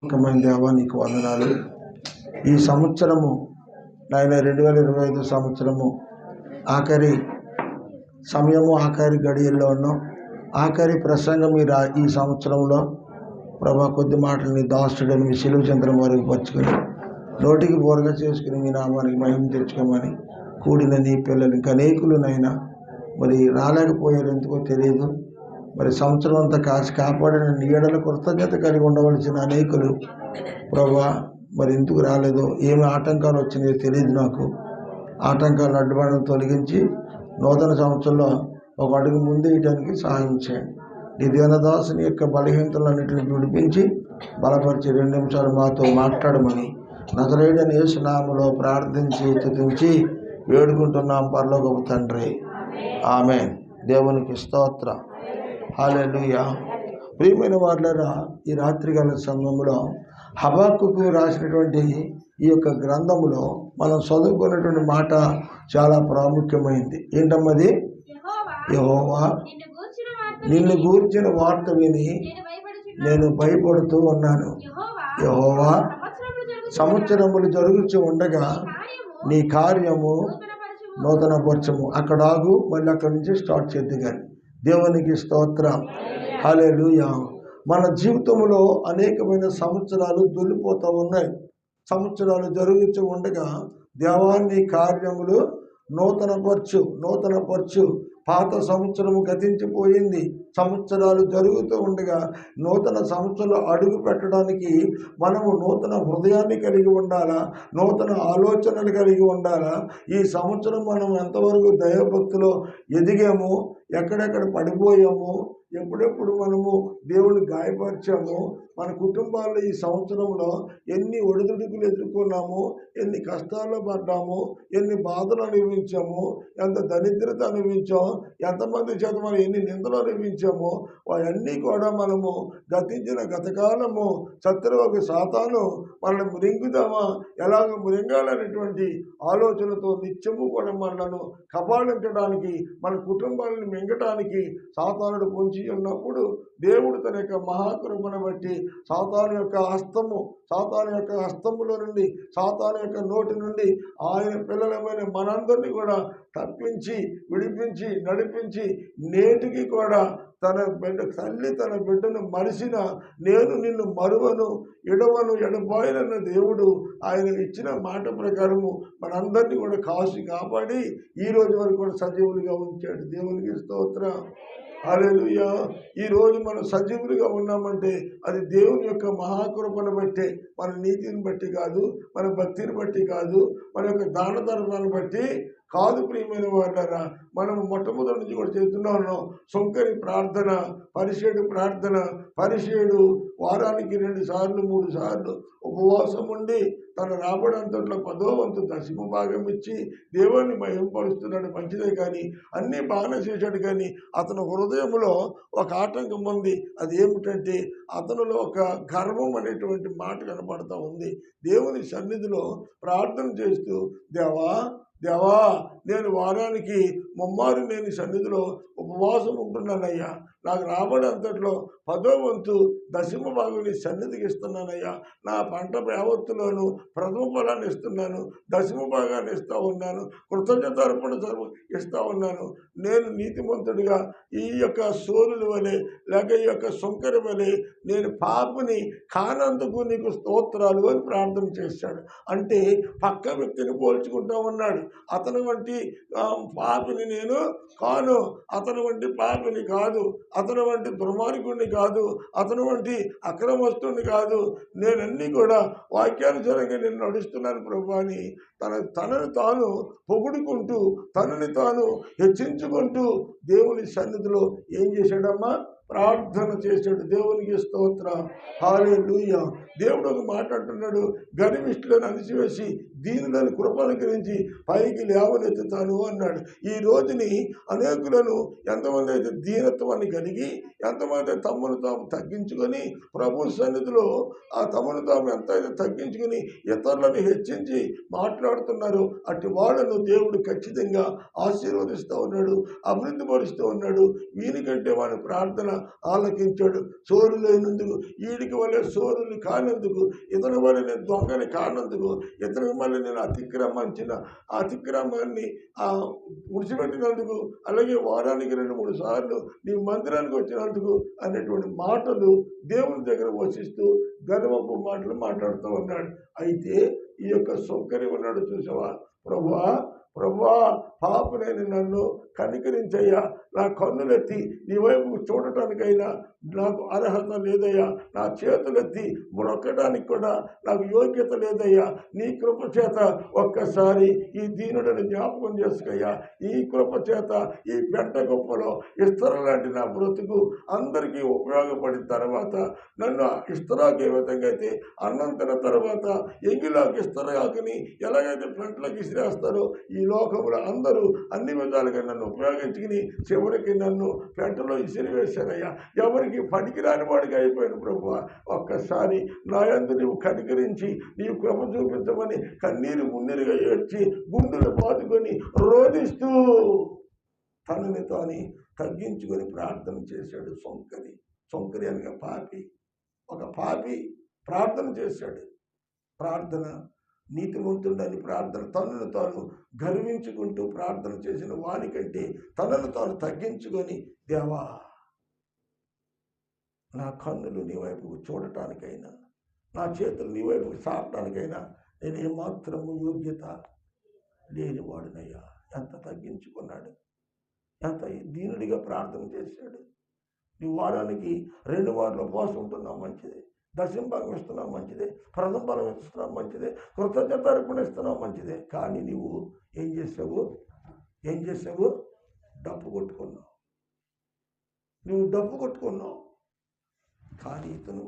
నమ్మకమైన దేవా నీకు వందనాలు. ఈ సంవత్సరము నాయన 2025 సంవత్సరము ఆఖరి సమయము, ఆఖరి గడియల్లో ఉన్నాం. ఆఖరి ప్రసంగం ఈ సంవత్సరంలో ప్రభా కొద్ది మాటలు నీ దాసుడని మీ శిలువ చంద్రం వరకు పరుచుకొని నోటికి బోరగా చేసుకుని మీ నామానికి మహిమ తెచ్చుకోమని కూడిన నీ పిల్లలు ఇంకా అనేకులునైనా మరి రాలేకపోయారు, ఎందుకో తెలియదు. మరి సంవత్సరం అంతా కాచి కాపాడిన నీడల కృతజ్ఞత కలిగి ఉండవలసిన అనేకులు ప్రభా మరి ఎందుకు రాలేదో, ఏమి ఆటంకాలు వచ్చినాయో తెలియదు. నాకు ఆటంకాలను అడ్డుబాటును తొలగించి నూతన సంవత్సరంలో ఒక అడుగు ముందు వేయడానికి సహాయం చేయండి. నీ దీనదాసుని యొక్క బలహీనతలన్నింటినీ విడిపించి బలపరిచి 2 నిమిషాలు మాతో మాట్లాడమని నజరేయుడైన యేసు నామములో ప్రార్థించి స్తుతించి వేడుకుంటున్నాం పరలోకపు తండ్రి, ఆమేన్. దేవునికి స్తోత్రం. హల్లెలూయా. ప్రియమైన వారులారా, ఈ రాత్రికాల సమయంలో హబక్కూకు రాసినటువంటి ఈ యొక్క గ్రంథములో మనం చదువుకున్నటువంటి మాట చాలా ప్రాముఖ్యమైంది. ఏంటమ్మది? యెహోవా నిన్ను గూర్చిన వార్త విని నేను భయపడుతూ ఉన్నాను. యెహోవా సంవత్సరములు జరుగుతూ ఉండగా నీ కార్యము నూతనపరచము. అక్కడ ఆగు, మళ్ళీ అక్కడి నుంచి స్టార్ట్ చేద్దు. కానీ దేవునికి స్తోత్రం. హల్లెలూయా. మన జీవితంలో అనేకమైన సంవత్సరాలు దొల్లిపోతూ ఉన్నాయి. సంవత్సరాలు జరుగుతూ ఉండగా దేవాన్ని కార్యములు నూతనపరచు. పాత సంవత్సరము గతించిపోయింది. సంవత్సరాలు జరుగుతూ ఉండగా నూతన సంవత్సరంలో అడుగు పెట్టడానికి మనము నూతన హృదయాన్ని కలిగి ఉండాలా, నూతన ఆలోచనలు కలిగి ఉండాలా. ఈ సంవత్సరం మనం ఎంతవరకు దైవభక్తిలో ఎదిగాము, ఎక్కడెక్కడ పడిపోయాము, ఎప్పుడెప్పుడు మనము దేవుని గాయపరిచాము, మన కుటుంబాల్లో ఈ సంవత్సరంలో ఎన్ని ఒడిదుడుకులు ఎదుర్కొన్నాము, ఎన్ని కష్టాల్లో పడ్డాము, ఎన్ని బాధలు అనుభవించాము, ఎంత దరిద్రత అనుభవించాము, ఎంతమంది చేత మనం ఎన్ని నిందలు అనుభవించామో అవన్నీ కూడా మనము గతించిన గతకాలము శత్రువుకు సాతాను మనల్ని మృంగుదామా, ఎలాగ మృంగాలనేటువంటి ఆలోచనతో నిత్యము కూడా మనలను కబాళించడానికి, మన కుటుంబాలను మింగటానికి సాతానుడు పొంచి ఉన్నప్పుడు దేవుడు తన యొక్క మహాకృపను బట్టి సాతాను యొక్క హస్తములో నుండి, సాతాను యొక్క నోటి నుండి ఆయన పిల్లలమైన మనందరినీ కూడా తప్పించి, విడిపించి, నడిపించి నేటికి కూడా తల్లి తన బిడ్డను మరిసిన నేను నిన్ను మరువను, ఎడబాయనన్న దేవుడు ఆయన ఇచ్చిన మాట ప్రకారము మనందరినీ కూడా కాపాడి ఈ రోజు వరకు కూడా సజీవులుగా ఉంచాడు. దేవునికి స్తోత్రం. హల్లెలూయా. ఈరోజు మనం సజీవులుగా ఉన్నామంటే అది దేవుని యొక్క మహాకృపను బట్టే, మన నీతిని బట్టి కాదు, మన భక్తిని బట్టి కాదు, మన యొక్క దాన ధర్మాలను బట్టి కాదు. ప్రియమైన వారులారా, మనము మొట్టమొదటి నుంచి కూడా చేస్తున్నాను సొంకరి ప్రార్థన, పరిసేడు వారానికి 2 సార్లు 3 సార్లు ఉపవాసం ఉండి తన రాబడంతట్లో 10వ వంతు దశమ భాగం ఇచ్చి దేవుణ్ణి మహిమపరుస్తున్నాడు. మంచిదే, కానీ అన్నీ బాగానే చేశాడు. కానీ అతని హృదయంలో ఒక ఆటంకం ఉంది. అది ఏమిటంటే అతనిలో ఒక గర్వం అనేటువంటి మాట కనపడతా ఉంది. దేవుని సన్నిధిలో ప్రార్థన చేస్తూ దేవా నేను వారానికి 3 మారు నేను సన్నిధిలో ఉపవాసం ఉంటున్నానయ్యా, నాకు రాబడి అంతట్లో 10వ వంతు దశమ భాగం నీ సన్నిధికి ఇస్తున్నానయ్యా, నా పంట యావత్తులోను ప్రథమ ఫలాన్ని ఇస్తున్నాను, దశమ భాగాన్ని ఇస్తూ ఉన్నాను, కృతజ్ఞత అర్పణ ఇస్తూ ఉన్నాను. నేను నీతిమంతుడిగా ఈ యొక్క సోరుల వలె లేక ఈ యొక్క సొంకరి వలె నేను పాపిని కానందుకు నీకు స్తోత్రాలు అని ప్రార్థన చేశాడు. అంటే పక్క వ్యక్తిని పోల్చుకుంటూ ఉన్నాడు. అతని వంటి పాపిని నేను కాను, అతని వంటి పాపిని కాదు, అతని వంటి దుర్మార్గుడిని కాదు, అతని వంటి అక్రమస్తుడిని కాదు, నేనన్నీ కూడా వాక్యానుసారంగా నేను నడుస్తున్నాను ప్రభు అని తనని తాను పొగుడుకుంటూ, తనని తాను హెచ్చించుకుంటూ దేవుని సన్నిధిలో ఏం చేశాడమ్మా? ప్రార్థన చేశాడు. దేవునికి స్తోత్రం. హల్లెలూయా. దేవుడు ఒక మాట అంటున్నాడు, గర్విష్ఠులను అణిచివేసి దీనులను కృపనుకరించి పైకి లేవనెత్తుతాను అన్నాడు. ఈ రోజుని అనేకులను ఎంతమంది అయితే దీనత్వాన్ని కలిగి, ఎంతమంది తమను తాము తగ్గించుకొని ప్రభు సన్నిధిలో ఆ తమను తాము ఎంతైతే తగ్గించుకొని ఇతరులను హెచ్చించి మాట్లాడుతున్నారు, అటు వాళ్ళను దేవుడు ఖచ్చితంగా ఆశీర్వదిస్తూ ఉన్నాడు, అభివృద్ధి పరుస్తూ ఉన్నాడు. వీనికంటే వాడి ప్రార్థన ఆలకించాడు. సోరు లేనందుకు, ఈడికి వల్ల సోరుని కానందుకు, ఇతని వల్ల నేను దొంగని కానందుకు, ఇతని వల్ల నేను అతిక్రమాన్ని విడిచిపెట్టినందుకు, అలాగే వారానికి 2-3 సార్లు నీ మందిరానికి వచ్చినందుకు అనేటువంటి మాటలు దేవుని దగ్గర వసిస్తూ గర్వపు మాటలు మాట్లాడుతూ ఉన్నాడు. అయితే ఈ యొక్క సొంకరి ఉన్నాడు చూసావా, ప్రభువా పాపనైన నన్ను కనికరించయ్యా, నా కన్నులెత్తి నీ వైపు చూడటానికైనా నాకు అర్హత లేదయ్యా, నా చేతులెత్తి మొక్కడానికి కూడా నాకు యోగ్యత లేదయ్యా, నీ కృప చేత ఒక్కసారి ఈ దీనుడిని జ్ఞాపకం చేసుకయ్యా, ఈ కృప చేత ఈ పెంట గొప్పలో ఇస్తర లాంటి నా బ్రతుకు అందరికీ ఉపయోగపడిన తర్వాత నన్ను ఇస్తరాకు ఏ విధంగా అయితే అన్నం తిన్న తర్వాత ఎంగిలాకి ఇస్తరాకుని ఎలాగైతే పెంటలోకి ఇసిరేస్తారో ఈ లోకంలో అందరూ అన్ని విధాలుగా నన్ను ఉపయోగించుకుని చివరికి నన్ను పెంటలో ఇసిరివేశారయ్యా, ఎవరికి పనికిరాని వాడికి అయిపోయిన ప్రభువా, ఒక్కసారి నా యందు నీవు కనికరించి నీవు కృప చూపించమని కన్నీరు మున్నీరుగా ఏడ్చి గుండెలు బాదుకొని రోధిస్తూ తనని తాని తగ్గించుకొని ప్రార్థన చేశాడు. సొంకరి అనగా పాపి, ఒక పాపి ప్రార్థన చేశాడు. ప్రార్థన నీతిమంతుడని ప్రార్థన, తనను తాను గర్వించుకుంటూ ప్రార్థన చేసిన వానికంటే తనను తాను తగ్గించుకొని, దేవా నా కన్నులు నీ వైపుకు చూడటానికైనా, నా చేతులు నీ వైపుకు సాపటానికైనా నేను ఏమాత్రము యోగ్యత లేనివాడునయ్యా. ఎంత తగ్గించుకున్నాడు, ఎంత దీనుడిగా ప్రార్థన చేశాడు. నీ వారానికి 2 వారాలు ఉపవాసం ఉంటున్నావు మంచిదే, దశంభాగం ఇస్తున్నావు మంచిదే, ప్రథమ ఫలం ఇస్తున్నావు మంచిదే, కృతజ్ఞత అర్పణ ఇస్తున్నావు మంచిదే. కానీ నువ్వు ఏం చేసావు? డప్పు కొట్టుకున్నావు. కానీ ఇతను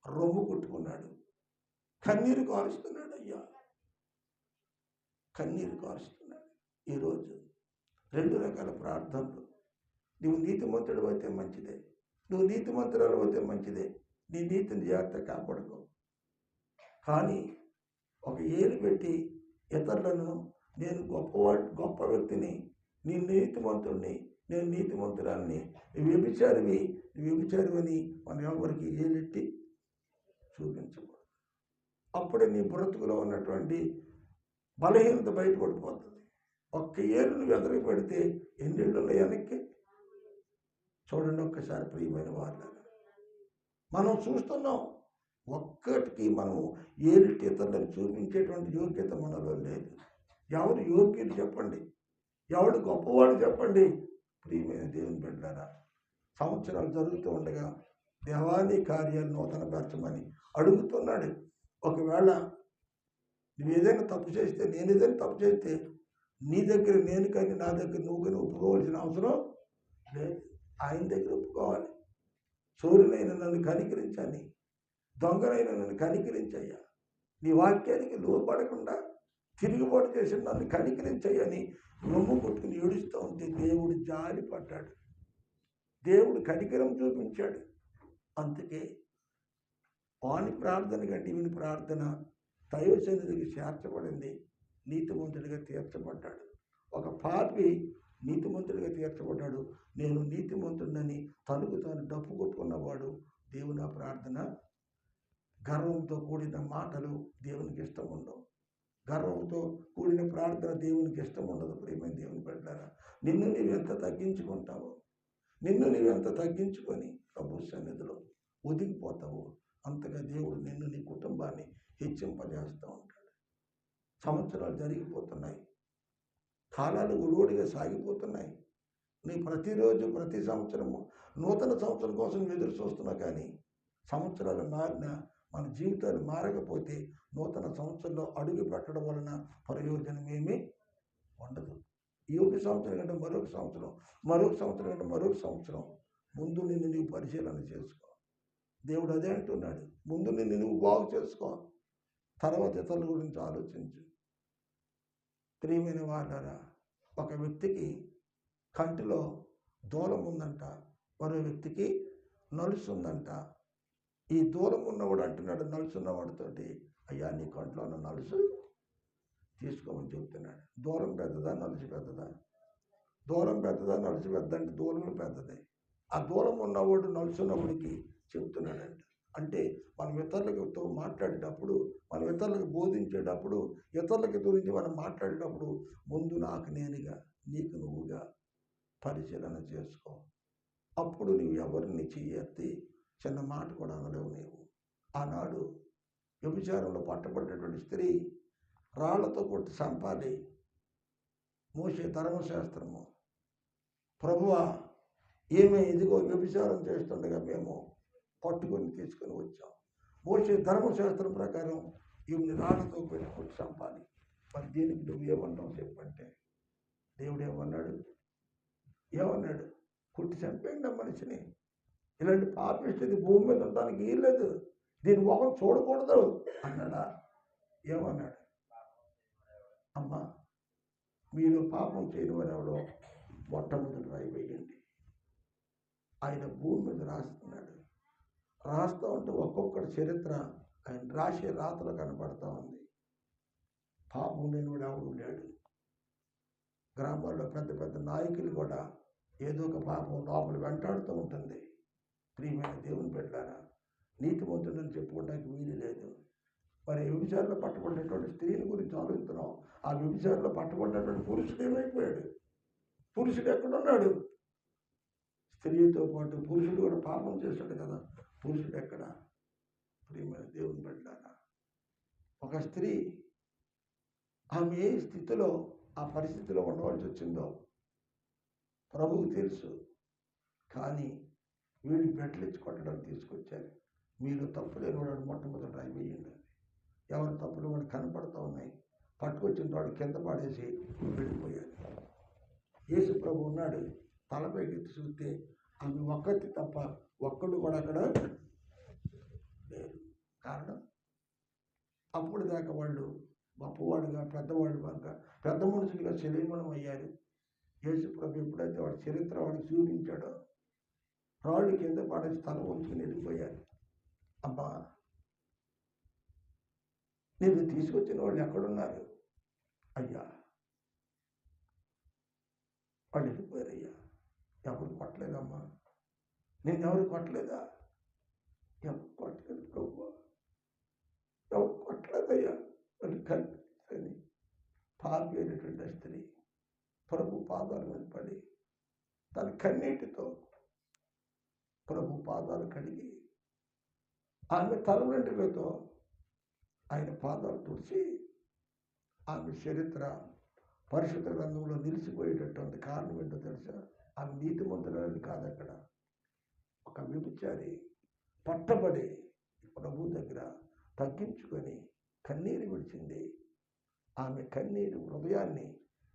రొమ్ము కొట్టుకున్నాడు, కన్నీరు కారుస్తున్నాడు. అయ్యా, కన్నీరు కారుస్తున్నాడు. ఈరోజు 2 రకాల ప్రార్థనలు. నువ్వు నీతిమంతుడు అయితే మంచిదే, నువ్వు నీతిమంతురాలు అయితే మంచిదే, నీ నీతిని జాగ్రత్త కాపాడుకో. కానీ ఒక ఏలు పెట్టి ఇతరులను నేను గొప్ప వ్యక్తిని, నేను నీతిమంతుడిని, నేను నీతిమంతురాలని, వ్యభిచారివని మనం ఎవరికి ఏలెట్టి చూపించకూడదు. అప్పుడే నీ బ్రతుకులో ఉన్నటువంటి బలహీనత బయటపడిపోతుంది. ఒక్క ఏళ్ళు నువ్వు ఎదురు పెడితే ఎన్నేళ్ళు వెనక్కి చూడండి. ఒక్కసారి ప్రియమైన వాళ్ళ మనం చూస్తున్నాం, ఒక్కటికి మనం ఏలిటి ఇతరులను చూపించేటువంటి యోగ్యత మనలో లేదు. ఎవరు యోగ్యులు చెప్పండి, ఎవడు గొప్పవాడు చెప్పండి. ప్రియమైన దేవుని బిడ్డలారా, సంవత్సరాలు జరుగుతూ ఉండగా దేవాని కార్యాలు నూతనపరచమని అడుగుతున్నాడు. ఒకవేళ నువ్వు ఏదైనా తప్పు చేస్తే, నేను ఏదైనా తప్పు చేస్తే నీ దగ్గర నేను కానీ నా దగ్గర నువ్వు కానీ ఒప్పుకోవాల్సిన అవసరం లేదు. ఆయన దగ్గర ఒప్పుకోవాలి. సూర్యునైన నన్ను కనికరించని, దొంగనైన నన్ను కనికరించయ్యా, నీ వాక్యానికి లోపడకుండా తిరుగుబాటు చేసిన నన్ను కనికరించయ్యని రొమ్ము కొట్టుకుని ఏడుస్తూ ఉంటే దేవుడు జాలి పడ్డాడు, దేవుడు కనికరం చూపించాడు. అందుకే వాని ప్రార్థన కంటే ఈవిని ప్రార్థన దైవ సన్నిధికి చేర్చబడింది, నీతిమంతుడిగా తీర్చబడ్డాడు. ఒక పాపి నీతిమంతుడిగా తీర్చబడ్డాడు. నేను నీతిమంతుడినని తనకు తాను డప్పు కొట్టుకున్నవాడు దేవుని ప్రార్థన, గర్వంతో కూడిన మాటలు దేవునికి ఇష్టం ఉండవు. గర్వంతో కూడిన ప్రార్థన దేవునికి ఇష్టం ఉండదు. ప్రియమైన దేవుని బిడ్డలారా, నిన్ను నీవెంత తగ్గించుకుంటావో, నిన్ను నీవెంత తగ్గించుకొని ప్రభు సన్నిధిలో ఒదిగిపోతావో అంతగా దేవుడు నిన్ను, నీ కుటుంబాన్ని హెచ్చింపజేస్తూ ఉంటాడు. సంవత్సరాలు జరిగిపోతున్నాయి, కాలాలు ఉడిగా సాగిపోతున్నాయి. నీ ప్రతిరోజు ప్రతి సంవత్సరము నూతన సంవత్సరం కోసం ఎదురు చూస్తున్నా, కానీ సంవత్సరాలు మారినా మన జీవితాలు మారకపోతే నూతన సంవత్సరంలో అడుగు పెట్టడం వలన ప్రయోజనం ఏమీ ఉండదు. ఈ ఒక సంవత్సరం కంటే మరొక సంవత్సరం, మరొక సంవత్సరం కంటే మరొక సంవత్సరం ముందు నిన్ను నీవు పరిశీలన చేసుకో. దేవుడు అదే అంటున్నాడు, ముందు నిన్ను నువ్వు బాగు చేసుకో, తర్వాత ఇతరుల గురించి ఆలోచించు. ప్రియమైన వాళ్ళారా, ఒక వ్యక్తికి కంటిలో దూలం ఉందంట, మరో వ్యక్తికి నలుసు ఉందంట. ఈ దూరం ఉన్నవాడు అంటున్నాడు నలుసున్నవాడితోటి, అయ్యా నీ కంట్లో ఉన్న నలుసు తీసుకోమని చెప్తున్నాడు. దూరం పెద్దదా నలుసు పెద్దదా? దూరం పెద్దదా నలుసు పెద్ద అంటే దూరమే పెద్దదే. ఆ దూరం ఉన్నవాడు నడుచున్నవాడికి చెబుతున్నాడంట. అంటే మనం ఇతరులతో మాట్లాడేటప్పుడు, మనం ఇతరులకు బోధించేటప్పుడు, ఇతరులకి గురించి మనం మాట్లాడేటప్పుడు ముందు నాకు నేనుగా, నీకు నువ్వుగా పరిశీలన చేసుకో. అప్పుడు నువ్వు ఎవరిని చెయ్యెత్తి చిన్న మాట కూడా అనలేవు నీవు. ఆనాడు వ్యభిచారంలో పట్టబడినటువంటి స్త్రీ రాళ్లతో కొట్టి చంపాలి. మోషే ధర్మశాస్త్రము, ప్రభువా ఏమే ఇదిగో వ్యభిచారం చేస్తుండగా మేము పట్టుకొని తీసుకొని వచ్చాం. మోషే ధర్మశాస్త్రం ప్రకారం ఈమెని రాళ్లతో పెట్టుకొని చంపాలి. మరి దీనికి నువ్వు ఏమన్నావు చెప్పంటే దేవుడు ఏమన్నాడు? కుట్టి చంపేయండి మనిషిని. ఇలాంటి పాపిస్తుంది భూమి మీద ఉండడానికి వీల్లేదు, దీని మొహం చూడకూడదు అన్నాడా? ఏమన్నాడు? అమ్మా మీలో పాపం చేయని వారు ఎవడో మొట్టమొదటి రాయి వేయండి. ఆయన భూమి మీద రాస్తున్నాడు. రాస్తూ ఉంటే ఒక్కొక్కటి చరిత్ర ఆయన రాసే రాతలు కనపడతా ఉంది. పాపం లేని వాడు ఎవడు లేడు. గ్రామాల్లో పెద్ద పెద్ద నాయకులు కూడా ఏదో ఒక పాపం లోపల వెంటాడుతూ ఉంటుంది. ప్రియమైన దేవుని బిడ్డలారా, నీతిమంతుడని చెప్పుకోవడానికి వీలు లేదు. మరి వ్యభిచారంలో పట్టబడినటువంటి స్త్రీని గురించి ఆలోచిస్తున్నాం. ఆ వ్యభిచారంలో పట్టబడినటువంటి పురుషుడు ఏమైపోయాడు? పురుషుడు ఎక్కడున్నాడు? స్త్రీతో పాటు పురుషుడు కూడా పాపం చేశాడు కదా. పురుషుడు ఎక్కడ? ప్రియమైన దేవుని బిడ్డలారా, ఒక స్త్రీ ఆమె ఏ స్థితిలో ఆ పరిస్థితిలో ఉండవలసి వచ్చిందో ప్రభువుకు తెలుసు. కానీ వీళ్ళు బెట్లిచ్చి కొట్టడానికి తీసుకొచ్చారు. మీరు తప్పు లేని వాడు మొట్టమొదటి రాయి వేయండి. ఎవరి తప్పులు వాడు కనపడుతూ ఉన్నాయి. పట్టుకొచ్చిన వాడు కింద పడేసి వెళ్ళిపోయారు. యేసు ప్రభు ఉన్నాడు. తలపైకి చూస్తే ఆమె ఒక్కటి తప్ప ఒక్కడు కూడా అక్కడ లేరు. కారణం అప్పుడు దాకా వాళ్ళు గొప్పవాడుగా పెద్దవాడుగా పెద్ద మనుషులుగా శరీరం అయ్యారు. యేసు ప్రభు ఎప్పుడైతే వాడి చరిత్ర వాడికి చూపించాడో రాళ్ళు కింద పడేసి తల వంచుకుని వెళ్ళిపోయారు. అబ్బా నేను తీసుకొచ్చిన వాళ్ళు ఎక్కడున్నారు? అయ్యా వాళ్ళు వెళ్ళిపోయారయ్యా. ఎవరు కొట్టలేదమ్మా, నేను ఎవరు కొట్టలేదా? ఎవరు కొట్టలేదు ప్రభు, ఎవరు కొట్టలేదయ్యా అని కనిపించని పాపి అయినటువంటి స్త్రీ ప్రభు పాదాలు మీద పడి తన కన్నీటితో ప్రభు పాదాలు కడిగి ఆమె తల వెంట్రుకలతో ఆయన పాదాలు తుడిచి ఆమె చరిత్ర పరిశుద్ధ గ్రంథంలో నిలిచిపోయేటటువంటి కారణం ఏంటో తెలుసా? ఆమె నీతిమంతురాలు కాదు. అక్కడ ఒక వ్యభిచారి పట్టబడి ప్రభు దగ్గర తగ్గించుకొని కన్నీరు విడిచింది. ఆమె కన్నీరు హృదయాన్ని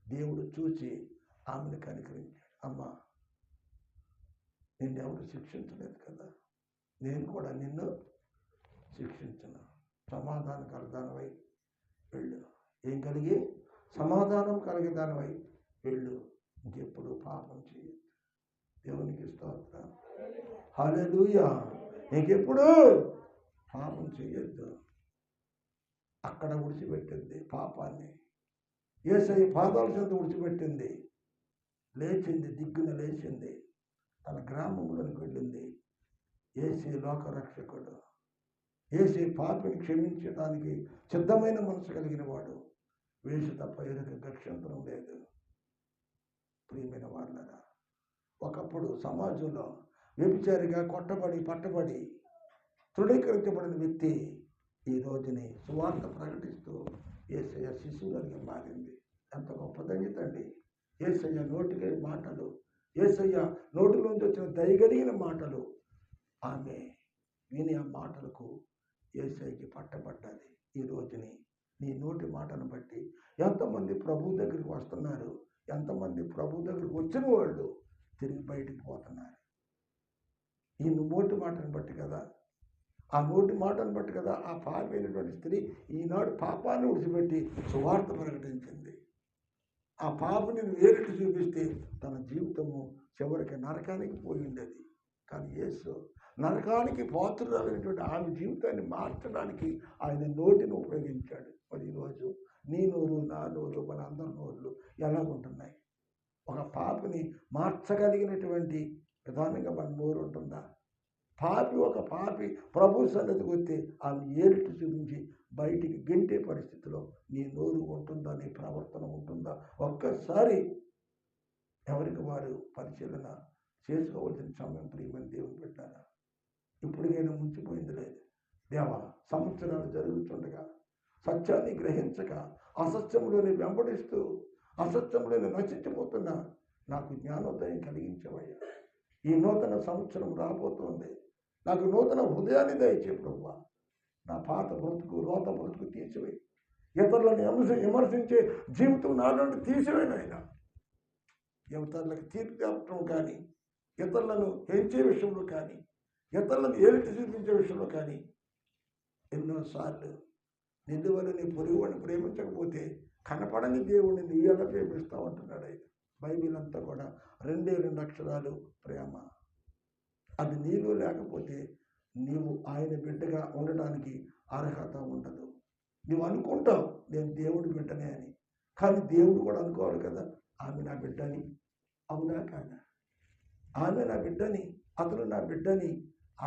దేవుడు చూసి ఆమెను కనికరించాడు. అమ్మా నిన్నెవరు శిక్షించలేదు కదా, నేను కూడా నిన్ను శిక్షించను. సమాధానం కలదానివై వెళ్ళు. ఏం కలిగి? సమాధానం కలిగేదానివై వెళ్ళు. ఇంకెప్పుడు పాపం చేయొద్దు. దేవునికి స్తోత్రం, హల్లెలూయా. ఇంకెప్పుడు పాపం చేయొద్దు. అక్కడ విడిచిపెట్టింది పాపాన్ని. యేసయ్య పాదాల చెంత విడిచిపెట్టింది. లేచింది, దిగ్గున లేచింది, తన గ్రామంలోకి వెళ్ళింది. యేసే లోకరక్షకుడు, యేసే పాపిని క్షమించడానికి సిద్ధమైన మనసు కలిగిన వాడు. వేసు తప్ప ఎరుక గక్షంతరం లేదు. ప్రియమైన వాళ్ళరా, ఒకప్పుడు సమాజంలో వ్యభిచారిగా కొట్టబడి పట్టబడి తృణీకరించబడిన వ్యక్తి ఈ రోజుని సువార్త ప్రకటిస్తూ యేసయ్య శిశువులుగా మారింది. ఎంత గొప్ప ధన్యత అండి! యేసయ్య నోటికి మాటలు, యేసయ్య నోటిలోంచి వచ్చిన దయగలిగిన మాటలు ఆమె విని ఆ మాటలకు యేసయ్యకి పట్టబడ్డాలి. ఈ రోజుని నీ నోటి మాటను బట్టి ఎంతమంది ప్రభు దగ్గరికి వస్తున్నారు, ఎంతమంది ప్రభు దగ్గరికి వచ్చిన వాళ్ళు తిరిగి బయటికి పోతున్నారు. ఈ నోటి మాటను బట్టి కదా, ఆ నోటి మాటను బట్టి కదా ఆ పాపి అయినటువంటి స్త్రీ ఈనాడు పాపాన్ని విడిచిపెట్టి సువార్త ప్రకటించింది. ఆ పాపని వేరెట్టు చూపిస్తే తన జీవితము చివరికి నరకానికి పోయి ఉండేది. కానీ యేసు నరకానికి పాత్రురాలైనటువంటి ఆమె జీవితాన్ని మార్చడానికి ఆయన నోటిని ఉపయోగించాడు. మరి ఈరోజు నీ నోరు, నా నోరు, మన అందరి నోరులు ఎలాగుంటున్నాయి? ఒక పాపని మార్చగలిగినటువంటి విధానంగా మన నోరు ఉంటుందా? ఒక పాపి ప్రభు సన్నిధికి వస్తే ఆమె ఏరిటి చూపించి బయటికి గెంటే పరిస్థితిలో నీ నోరు ఉంటుందా? నీ ప్రవర్తన ఉంటుందా? ఒక్కసారి ఎవరికి వారు పరిశీలన చేసుకోవాల్సిన సమయం ప్రియమైన దేవుని పెట్టారా? ఇప్పటికైనా ముంచిపోయింది లేదు. దేవా, సంవత్సరాలు జరుగుతుండగా సత్యాన్ని గ్రహించక అసత్యంలోని వెంబడిస్తూ అసత్యంలోని నశించిపోతున్నా నాకు జ్ఞానోదయం కలిగించవయ్యా. ఈ నూతన సంవత్సరం రాబోతోంది. నాకు నూతన హృదయాన్ని దయచే ప్రభువా. నా పాత రోత బ్రతుకు తీసివేయి. ఇతరులను విమర్శించే జీవితం నా నుండి తీసివేయనైనా. ఇతరులకు తీర్పు చెప్పడం కానీ, ఇతరులను పెంచే విషయంలో కానీ, ఇతరులను ఏలిటి చూపించే విషయంలో కానీ ఎన్నోసార్లు నిలువలని పొరుగుని ప్రేమించకపోతే కనపడని దేవుడిని నీ ఎలా ప్రేమిస్తూ ఉంటున్నాడు ఆయన. బైబిల్ అంతా కూడా 2 అక్షరాలు ప్రేమ. అది నీలో లేకపోతే నీవు ఆయన బిడ్డగా ఉండడానికి అర్హత ఉండదు. నువ్వు అనుకుంటావు నేను దేవుడి బిడ్డనే అని, కానీ దేవుడు కూడా అనుకోవాలి కదా ఆమె నా బిడ్డని. అవునా కాదా? ఆమె నా బిడ్డని, అతను నా బిడ్డని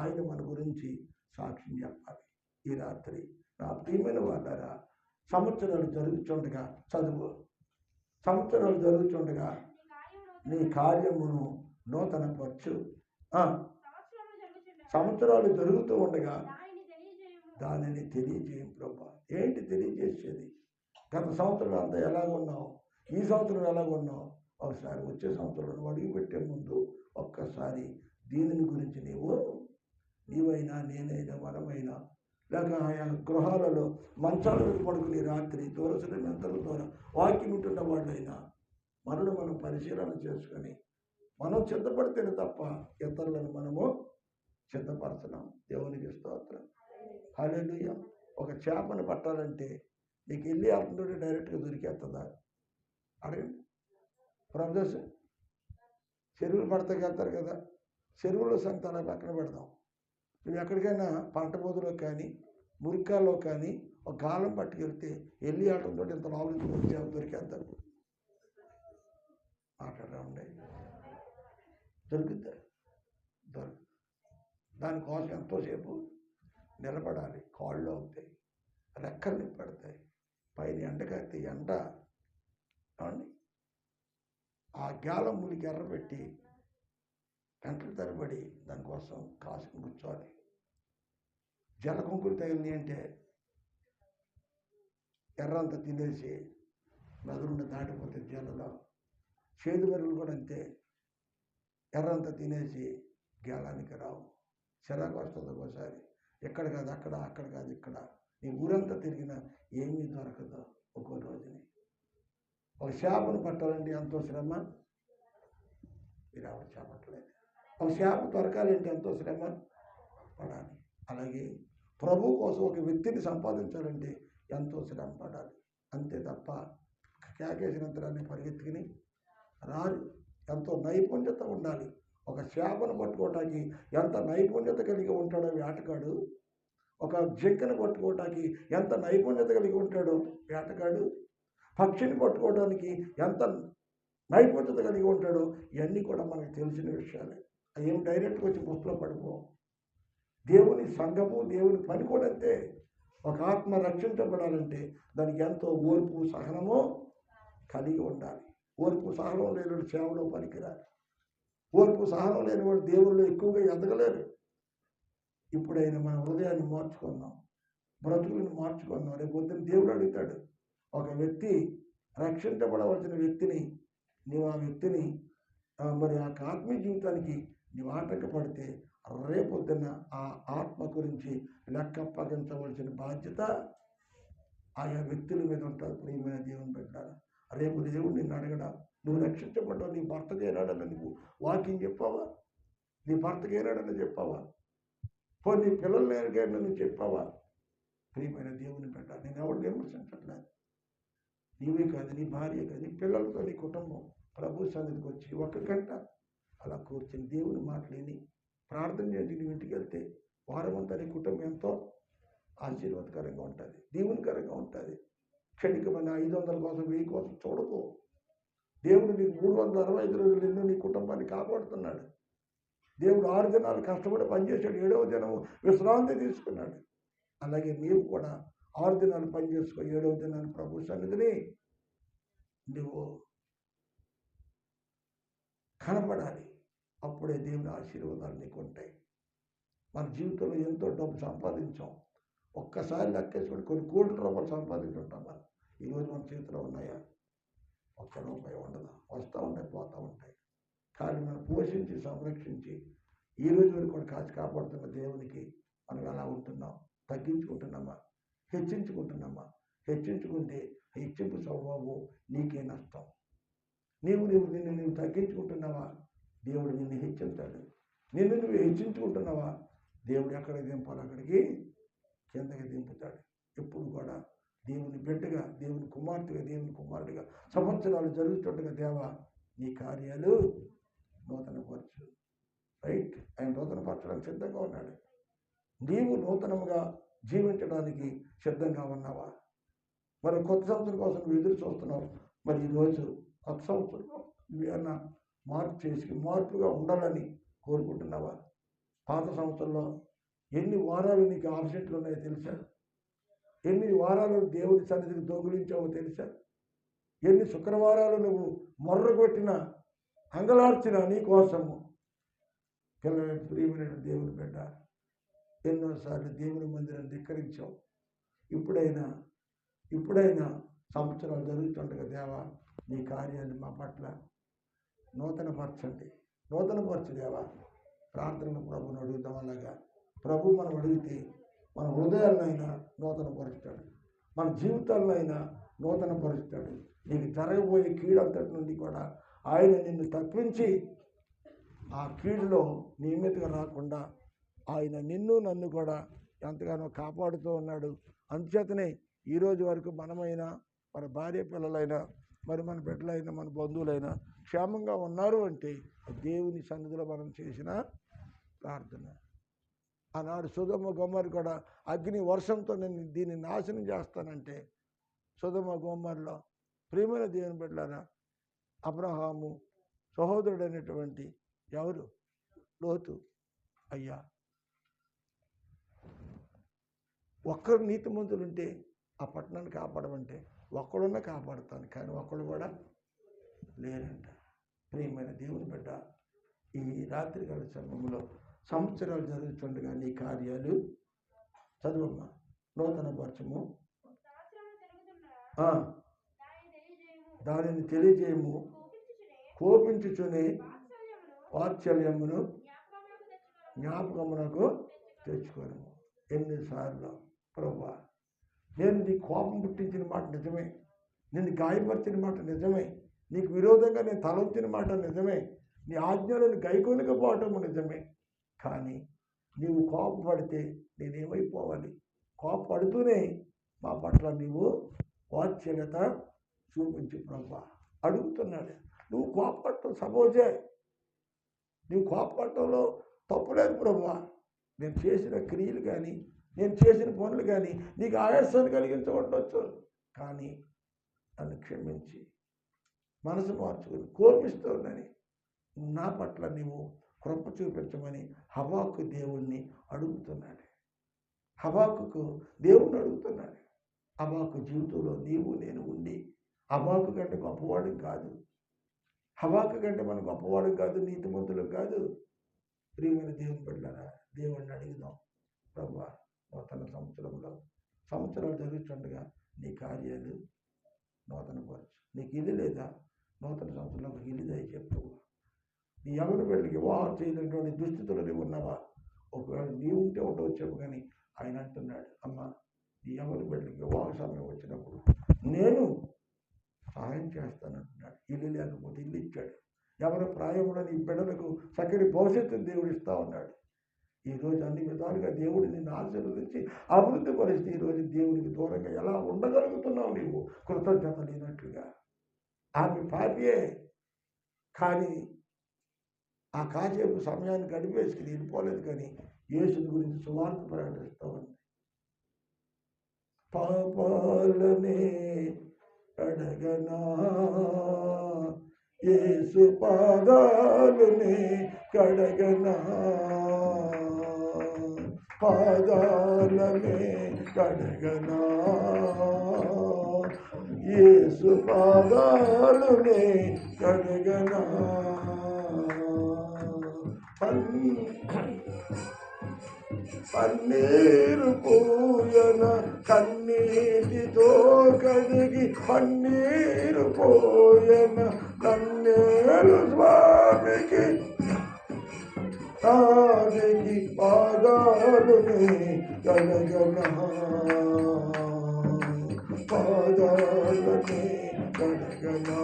ఆయన మన గురించి సాక్ష్యం చెప్పాలి. ఈ రాత్రి నా ప్రియమైన వాళ్ళారా, సంవత్సరాలు జరుగుతుండగా చదువు. సంవత్సరాలు జరుగుతుండగా నీ కార్యమును నూతనపరచు. సంవత్సరాలు జరుగుతూ ఉండగా దానిని తెలియజేయం ప్రభా. ఏంటి తెలియజేసేది? గత సంవత్సరం అంతా ఎలాగున్నావు, ఈ సంవత్సరం ఎలాగున్నావు? ఒకసారి వచ్చే సంవత్సరం అడుగు పెట్టే ముందు ఒక్కసారి దీనిని గురించి నీవైనా నేనైనా మనమైనా లేక ఆయా గృహాలలో మంచాల మీద పడుకుని రాత్రి దూరసిన మెంతల ద్వారా వాక్యం ఉంటున్న వాళ్ళైనా మనం పరిశీలన చేసుకొని మనం సిద్ధపడితేనే తప్ప ఇతరులను మనము సిద్ధపరచడం. దేవునికి స్తోత్రం. హల్లెలూయా. ఒక చేపను పట్టాలంటే నీకు వెళ్ళి అతనితో డైరెక్ట్గా దొరికేస్తుందా? అడగండి. ప్రొఫెసర్ చెరువులు పడతాకి వెళ్తారు కదా, చెరువుల సంగతి అలా పక్కన పెడదాం. నువ్వు ఎక్కడికైనా పంట బోధలో కానీ మురికాల్లో కానీ ఒక గాలం పట్టుకెళ్తే వెళ్ళి ఆటంతో ఇంత లోపలికి వచ్చి దొరికేస్తారు. మాట్లాడరా ఉండే దొరుకుతారు. దానికోసం ఎంతోసేపు నిలబడాలి. కాళ్ళు అవుతాయి, రెక్కలు నిప్పడతాయి, పైన ఎండకైతే ఎండ అండి. ఆ గాలం ములికి ఎర్రబెట్టి గంటల తరబడి దానికోసం కాసుకుని కూర్చోవాలి. జల కొంకులు తగిలింది అంటే ఎర్రంతా తినేసి మెదడుండి దాటిపోతే జలలో. చేదు బరువులు కూడా అంతే, ఎర్రంతా తినేసి గేలానికి రావు. చిరాకు వస్తుంది ఒకసారి. ఎక్కడ కాదు అక్కడ, అక్కడ కాదు ఇక్కడ. నీ ఊరంతా తిరిగినా ఏమీ దొరకదు ఒక్కో రోజుని. ఒక చేపను పట్టాలంటే ఎంతో శ్రమ. మీరు ఎవరు చేపట్టలేదు. ఒక చేప దొరకాలంటే ఎంతో శ్రమ పడాలి. అలాగే ప్రభు కోసం ఒక వ్యక్తిని సంపాదించాలంటే ఎంతో శ్రమ పడాలి. అంతే తప్ప కేకేసినంతరాన్ని పరిగెత్తుకుని రారు. ఎంతో నైపుణ్యత ఉండాలి. ఒక చేపను పట్టుకోవటానికి ఎంత నైపుణ్యత కలిగి ఉంటాడో వేటగాడు, ఒక జింకను పట్టుకోవటానికి ఎంత నైపుణ్యత కలిగి ఉంటాడో వేటగాడు, పక్షిని పట్టుకోవడానికి ఎంత నైపుణ్యత కలిగి ఉంటాడో ఇవన్నీ కూడా మనకు తెలిసిన విషయాలే. ఏం డైరెక్ట్గా వచ్చి పుస్తలో పడిపో. దేవుని సంఘము, దేవుని పని కూడా అంతే. ఒక ఆత్మ రక్షించబడాలంటే దానికి ఎంతో ఓర్పు సహనము కలిగి ఉండాలి. ఓర్పు సహనం లేనివాడు సేవలో పనికిరాలి. ఓర్పు సహనం లేనివాడు దేవుళ్ళు ఎక్కువగా ఎదగలేరు. ఇప్పుడైనా మన హృదయాన్ని మార్చుకున్నాం, బ్రతుకులను మార్చుకున్నాం. రేపు పొద్దున్న దేవుడు అడుగుతాడు. ఒక వ్యక్తి రక్షించబడవలసిన వ్యక్తిని నీవు ఆ వ్యక్తిని మరి ఆ ఆత్మీయ జీవితానికి నీవు ఆటంకపడితే రేపొద్దున ఆ ఆత్మ గురించి లెక్క అప్పగించవలసిన బాధ్యత ఆయా వ్యక్తుల మీద ఉంటుంది. ప్రియమైన దేవుని పెట్టాలి. రేపు దేవుడు నిన్ను అడగడా, నువ్వు రక్షించబడ్డావు, నీ భర్తకి ఏనాడన్నా నువ్వు వాకింగ్ చెప్పావా? నీ భర్తకి ఏనాడన్నా చెప్పావా? నీ పిల్లలు నేరుగా నువ్వు చెప్పావా? ప్రియమైన దేవుని పెట్టాలి. నేను ఎవరు విమర్శించట్లేదు. నీవే కాదు, నీ భార్య కాదు, నీ పిల్లలతో నీ కుటుంబం ప్రభు సన్నిధికి వచ్చి 1 గంట అలా కూర్చొని దేవుని మాటలేని ప్రార్థన చేసి నువ్వు ఇంటికి వెళ్తే వారమంతా నీ కుటుంబం ఎంతో ఆశీర్వాదకరంగా ఉంటుంది, దీవునికరంగా ఉంటుంది. క్షణికమైన 500 కోసం 1000 కోసం చూడకు. దేవుడు నీకు 365 రోజులు ఎన్నో నీ కుటుంబాన్ని కాపాడుతున్నాడు. దేవుడు 6 దినాలు కష్టపడి పనిచేశాడు, 7వ దినము విశ్రాంతి తీసుకున్నాడు. అలాగే నీవు కూడా 6 దినాలు పని చేసుకో, 7వ దినాన్ని ప్రభు సన్నిధిని నువ్వు కనపడాలి. అప్పుడే దేవుని ఆశీర్వాదాలు నీకు ఉంటాయి. మన జీవితంలో ఎంతో డబ్బు సంపాదించాం, ఒక్కసారి లెక్కేసుకొని కొన్ని కోట్ల రూపాయలు సంపాదించుంటాం. మనం ఈరోజు మన చేతిలో ఉన్నాయా? ఒక్క రూపాయి ఉండదు, వస్తూ ఉంటాయి, పోతూ ఉంటాయి. కానీ మనం పోషించి సంరక్షించి ఈ రోజు వరకు కూడా కాచి కాపాడుతున్న దేవునికి మనం ఎలా ఉంటున్నాం? తగ్గించుకుంటున్నామా? హెచ్చించుకుంటున్నామా? హెచ్చించుకుంటే హెచ్చింపు స్వభావం నీకే నష్టం. నిన్ను తగ్గించుకుంటున్నావా? దేవుడు నిన్ను హెచ్చించాడు. నిన్ను నువ్వు హెచ్చించుకుంటున్నావా? దేవుడు ఎక్కడికి దింపాలో అక్కడికి కిందకి దింపుతాడు. ఎప్పుడు కూడా దేవుని బిడ్డగా, దేవుని కుమార్తెగా, దేవుని కుమారుడిగా సంవత్సరాలు జరుగుతుండగా దేవా నీ కార్యాలు నూతనపరచు. రైట్? ఆయన నూతనపరచడానికి సిద్ధంగా ఉన్నాడు. నీవు నూతనముగా జీవించడానికి సిద్ధంగా ఉన్నావా? మరి కొత్త సంవత్సరం కోసం నువ్వు ఎదురు చూస్తున్నావు. మరి ఈరోజు కొత్త సంవత్సరంలో నువ్వేమన్నా మార్పుగా ఉండాలని కోరుకుంటున్నావా? పాత సంవత్సరంలో ఎన్ని వారాలు నీకు ఆబ్సెంట్లు ఉన్నాయో తెలుసా? ఎన్ని వారాలు దేవుడి సన్నిధిని దొంగిలించావో తెలుసా? ఎన్ని శుక్రవారాలు నువ్వు మొర్రగొట్టిన, అంగలార్చిన నీ కోసము. పిల్లల ప్రియమైన దేవుని బిడ్డ, ఎన్నోసార్లు దేవుని మందిరాన్ని ధిక్కరించావు. ఇప్పుడైనా సంవత్సరాలు జరుగుతుండగా దేవా నీ కార్యాన్ని మా పట్ల నూతనపరచు దేవా. ప్రార్థనలు ప్రభుని అడుగుతాం. అలాగా ప్రభు మనం అడిగితే మన హృదయాలనైనా నూతనపరుస్తాడు, మన జీవితాలనైనా నూతనపరుస్తాడు. నీకు జరగబోయే కీడంతటి నుండి కూడా ఆయన నిన్ను తప్పించి ఆ కీడులో నీ మీదగా రాకుండా ఆయన నిన్ను నన్ను కూడా ఎంతగానో కాపాడుతూ ఉన్నాడు. అందుచేతనే ఈరోజు వరకు మనమైనా, మన భార్య పిల్లలైనా, మరి మన బిడ్డలైనా, మన బంధువులైనా క్షేమంగా ఉన్నారు అంటే దేవుని సన్నిధిలో మనం చేసిన ప్రార్థన. ఆనాడు సొదొమ గొమొర్రా కూడా అగ్ని వర్షంతో నేను దీన్ని నాశనం చేస్తానంటే, సొదొమ గొమొర్రాలో ప్రియమైన దేవుని బిడ్డలారా, అబ్రహాము సహోదరుడైనటువంటి ఎవరు? లోతు. అయ్యా, ఒక్కరు నీతిమంతులుంటే ఆ పట్టణాన్ని కాపాడమంటే ఒక్కడున్నా కాపాడుతాను, కానీ ఒక్కడు కూడా లేరంట. ప్రియమైన దేవుని బిడ్డ, ఈ రాత్రికాల సమయంలో సంవత్సరాలు జరుగుతుండగా నీ కార్యాలు చదువమ్మా. నూతనపరచము, దానిని తెలియజేయము, కోపించుచునే వాత్సల్యమును జ్ఞాపకమునకు తెచ్చుకోను. ఎన్నిసార్లు ప్రభువా, నేను నీ కోపం పుట్టించిన మాట నిజమే, నిన్ను గాయపరిచిన మాట నిజమే, నీకు విరోధంగా నేను తలొంచిన మాట నిజమే, నీ ఆజ్ఞలను గైకొనకపోవటము నిజమే. కానీ నీవు కోపపడితే నేనేమైపోవాలి? కోపపడుతూనే మా పట్ల నీవు వాత్సల్యత చూపించు ప్రభువా అడుగుతున్నాడు. నువ్వు కోపపడటం సపోజే, నువ్వు కోపపడటంలో తప్పులేదు ప్రభువా. నేను చేసిన క్రియలు కానీ, నేను చేసిన పనులు కానీ నీకు ఆయాసాన్ని కలిగించబడవచ్చు, కానీ నన్ను క్షమించి మనసు మార్చుకుని కోపిస్తోందని నా పట్ల నీవు కృప చూపించమని హబాకు దేవుణ్ణి అడుగుతున్నాడు. హబాకుకు దేవుణ్ణి అడుగుతున్నాడు. హబాకు జీవితంలో నీవు నేను ఉండి హబాకు కంటే గొప్పవాడు కాదు, హబాకు కంటే మనం గొప్పవాడు కాదు, నీతిమంతులు కాదు. ప్రియమైన దేవుని బిడ్డలారా, దేవుణ్ణి అడుగుదాం. ప్రభువా, నూతన సంవత్సరాలు జరుగుతుండగా నీ కార్యాలు నూతనపరచు. నీకు ఇల్లు లేదా? నూతన సంవత్సరంలో ఒక ఇల్లు దయ చెప్పు. నీ ఎవరి బిడ్డలకి వివాహం చేయలేటువంటి దుస్థితులు నీవు ఉన్నావా? ఒకవేళ నీవు ఉంటే ఉండవచ్చేమో, కానీ ఆయన అంటున్నాడు, అమ్మ నీ ఎవరి బిడ్డలకి వివాహ సమయం వచ్చినప్పుడు నేను సహాయం చేస్తానంటున్నాడు. ఇల్లు లేకపోతే ఇల్లు ఇచ్చాడు. ఎవరి ప్రాయంలో నీ బిడ్డలకు చక్కని భవిష్యత్తును దేవుడు ఇస్తా ఉన్నాడు. ఈరోజు అన్ని విధాలుగా దేవుడు నిన్ను ఆశీర్వదించి అభివృద్ధి పరిస్థితి. ఈరోజు దేవునికి దూరంగా ఎలా ఉండగలుగుతున్నావు? నీవు కృతజ్ఞత లేనట్లుగా. ఆమె పాపియే, కానీ ఆ కాసేపు సమయాన్ని గడిపేసుకుని వెళ్ళిపోలేదు, కానీ యేసుని గురించి సువార్త ప్రకటిస్తూ ఉంది. పాపాలనే అడగనా యేసు పాదాలనే కడగనా, పాదాలనే కడగనా, యేసు పాదాలనే కడగనా. పన్నీరు పూయన కన్నీటితో కడిగి, పన్నీరు పోయన నన్నేలు స్వామికి తానికి పాదాలునే కడగనా, పాదాలనే కడగనా,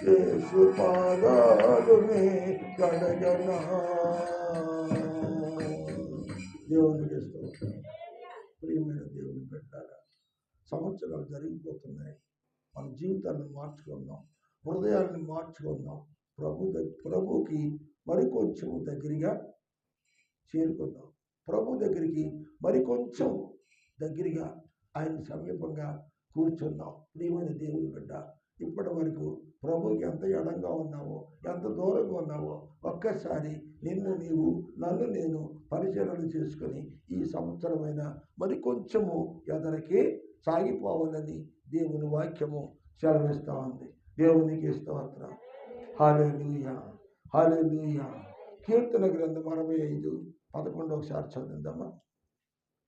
యేసు పాదాలునే కడగనా. దేవునికి స్తోత్రం. ప్రియమైన దేవుని పెట్టారా, సంవత్సరాలు జరిగిపోతున్నాయి. మన జీవితాన్ని మార్చుకుందాం, హృదయాన్ని మార్చుకుందాం. ప్రభుకి మరికొంచెం దగ్గరగా చేరుకుందాం. ప్రభు దగ్గరికి మరికొంచెం దగ్గరగా ఆయన సమీపంగా కూర్చుందాం. ప్రియమైన దేవుని బిడ్డ, ఇప్పటి వరకు ప్రభుకి ఎంత ఎడంగా ఉన్నావో, ఎంత దూరంగా ఉన్నావో ఒక్కసారి నిన్ను నీవు, నన్ను నేను పరిశీలన చేసుకొని ఈ సంవత్సరమైన మరికొంచెము ఎదరికి సాగిపోవాలని దేవుని వాక్యము సెలవిస్తూ ఉంది. దేవునికి స్తోత్రం. హల్లెలూయా, హల్లెలూయా. కీర్తన గ్రంథం 65:11 ఒకసారి చదువుదామా.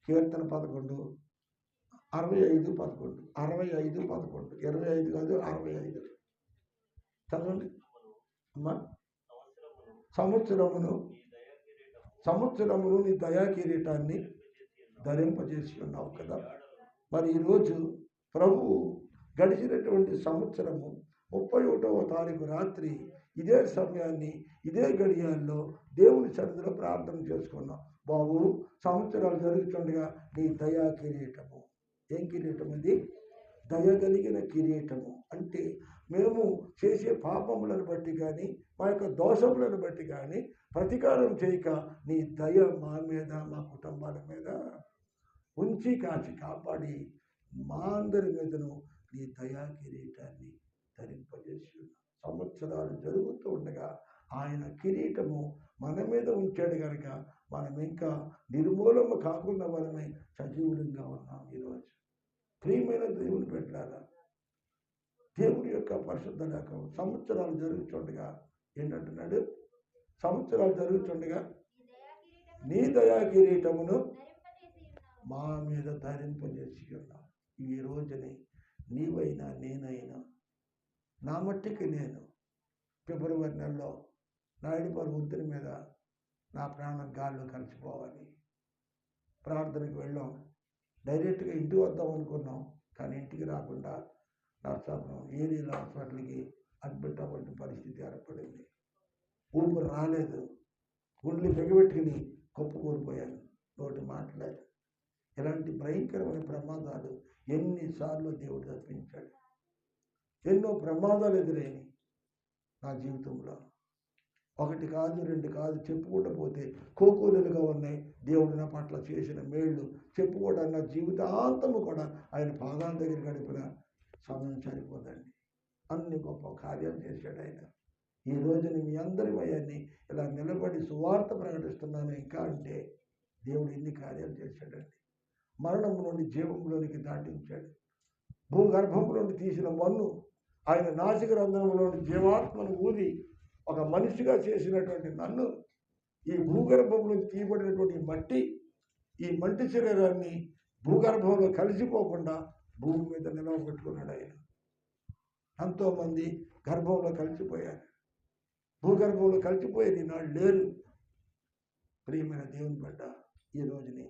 కీర్తన 11, 65:11, 65:11, 25 కాదు 65. చదవండి అమ్మా. సంవత్సరమును నీ దయా కిరీటాన్ని ధరింపజేసి ఉన్నావు కదా. మరి ఈరోజు ప్రభువు గడిచినటువంటి సంవత్సరము 31వ తారీఖు రాత్రి ఇదే సమయాన్ని, ఇదే గడియాల్లో దేవుని సన్నిధిలో ప్రార్థన చేసుకున్నాం. బాబు, సంవత్సరాలు జరుగుతుండగా నీ దయా కిరీటము. ఏం కిరీటం అది? దయగలిగిన కిరీటము. అంటే మేము చేసే పాపములను బట్టి కానీ, మా యొక్క దోషములను బట్టి కానీ ప్రతీకారం చేయక నీ దయ మా మీద, మా కుటుంబాల మీద ఉంచి కాచి కాపాడి మా అందరి మీదను నీ దయా కిరీటాన్ని ధరింపజేసి ఉన్నాం. సంవత్సరాలు జరుగుతూ ఉండగా ఆయన కిరీటము మన మీద ఉంచాడు కనుక మనం ఇంకా నిర్మూలము కాకుండా మనమే సజీవులంగా ఉన్నాం. ఈరోజు ప్రియమైన దేవుని బిడ్డలారా, దేవుని యొక్క పరిశుద్ధ లేఖనం సంవత్సరాలు జరుగుతుండగా ఏంటంటున్నాడు? సంవత్సరాలు జరుగుతుండగా నీ దయా కిరీటమును మా మీద ధరింపజేసి ఉన్నాం. ఈ రోజుని నీవైనా నేనైనా, నా మట్టికి నేను ఫిబ్రవరి నెలలో నాయుడుపల్లి ఉద్దిని మీద నా ప్రాణం గాల్లో కలిసిపోవాలి. ప్రార్థనకు వెళ్ళాం. డైరెక్ట్గా ఇంటికి వద్దాం అనుకున్నాం, కానీ ఇంటికి రాకుండా నర్సాపురం ఏరియల్ హాస్పిటల్కి అడ్మిట్ అవ్వాల్సిన పరిస్థితి ఏర్పడింది. ఊపిరి రాలేదు. గుండెలు బిగబెట్టుకుని కొప్పుకోల్పోయాను. నోటి మాట్లాడి ఇలాంటి భయంకరమైన ప్రమాదాలు ఎన్నిసార్లు దేవుడు తప్పించాడు. ఎన్నో ప్రమాదాలు ఎదురైనాయి నా జీవితంలో. 1 కాదు 2 కాదు, చెప్పుకుంటూ పోతే కోకోలుగా ఉన్నాయి. దేవుడు నా పట్ల చేసిన మేళ్ళు చెప్పుకోవడానికి నా జీవితాంతము కూడా ఆయన పాదాల దగ్గర గడిపిన సమయం సరిపోదండి. అన్ని గొప్ప కార్యాలు చేశాడు ఆయన. ఈ రోజున మీ అందరి వయాన్ని ఇలా నిలబడి సువార్త ప్రకటిస్తున్నాను ఇంకా అంటే దేవుడు ఎన్ని కార్యాలు చేశాడండి. మరణము నుండి జీవంలోనికి దాటించాడు. భూగర్భంలో నుండి తీసిన మన్ను ఆయన నాసిక రంధ్రంలోని జీవాత్మను ఊది ఒక మనిషిగా చేసినటువంటి నన్ను, ఈ భూగర్భం నుంచి తీయబడినటువంటి మట్టి, ఈ మట్టి శరీరాన్ని భూగర్భంలో కలిసిపోకుండా భూమి మీద నిలవబెట్టుకున్నాడు ఆయన. ఎంతోమంది గర్భంలో కలిసిపోయారు. భూగర్భంలో కలిసిపోయేది నాడు లేరు. ప్రియమైన దేవుని బిడ్డ, ఈ రోజుని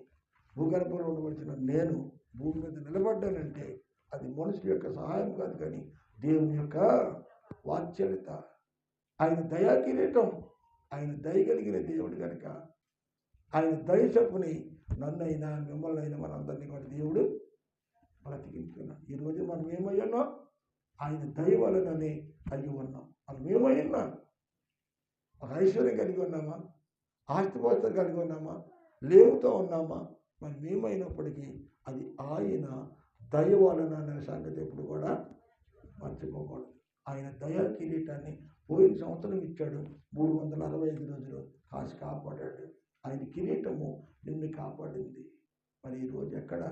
భూగర్భంలో ఉండవలసిన నేను భూమి మీద నిలబడ్డానంటే అది మనుషుల యొక్క సహాయం కాదు, కానీ దేవుని యొక్క వాత్సల్యత. ఆయన దయా కిరీటం. ఆయన దయగలిగిన దేవుడు కనుక ఆయన దయ చెప్పుని నన్నైనా మిమ్మల్ని అయినా మనందరినీ కూడా దేవుడు బ్రతికించుకున్నాం. ఈరోజు మనం ఏమయ్యానో ఆయన దయ వలననే అయ్యి ఉన్నాం. మనం ఏమయ్యన్నా ఒక ఐశ్వర్యం కలిగి ఉన్నామా, ఆస్తిపాస్తులు కలిగి ఉన్నామా, లేవుతో ఉన్నామా, మనం ఏమైనప్పటికీ అది ఆయన దయ వలన అనే సంగతి ఎప్పుడు కూడా మర్చిపోకూడదు. ఆయన దయా కిరీటాన్ని పోయిన సంవత్సరం ఇచ్చాడు, 365 రోజులు కాసి కాపాడాడు. ఆయన కిరీటము నిన్ను కాపాడింది. మరి ఈరోజు ఎక్కడ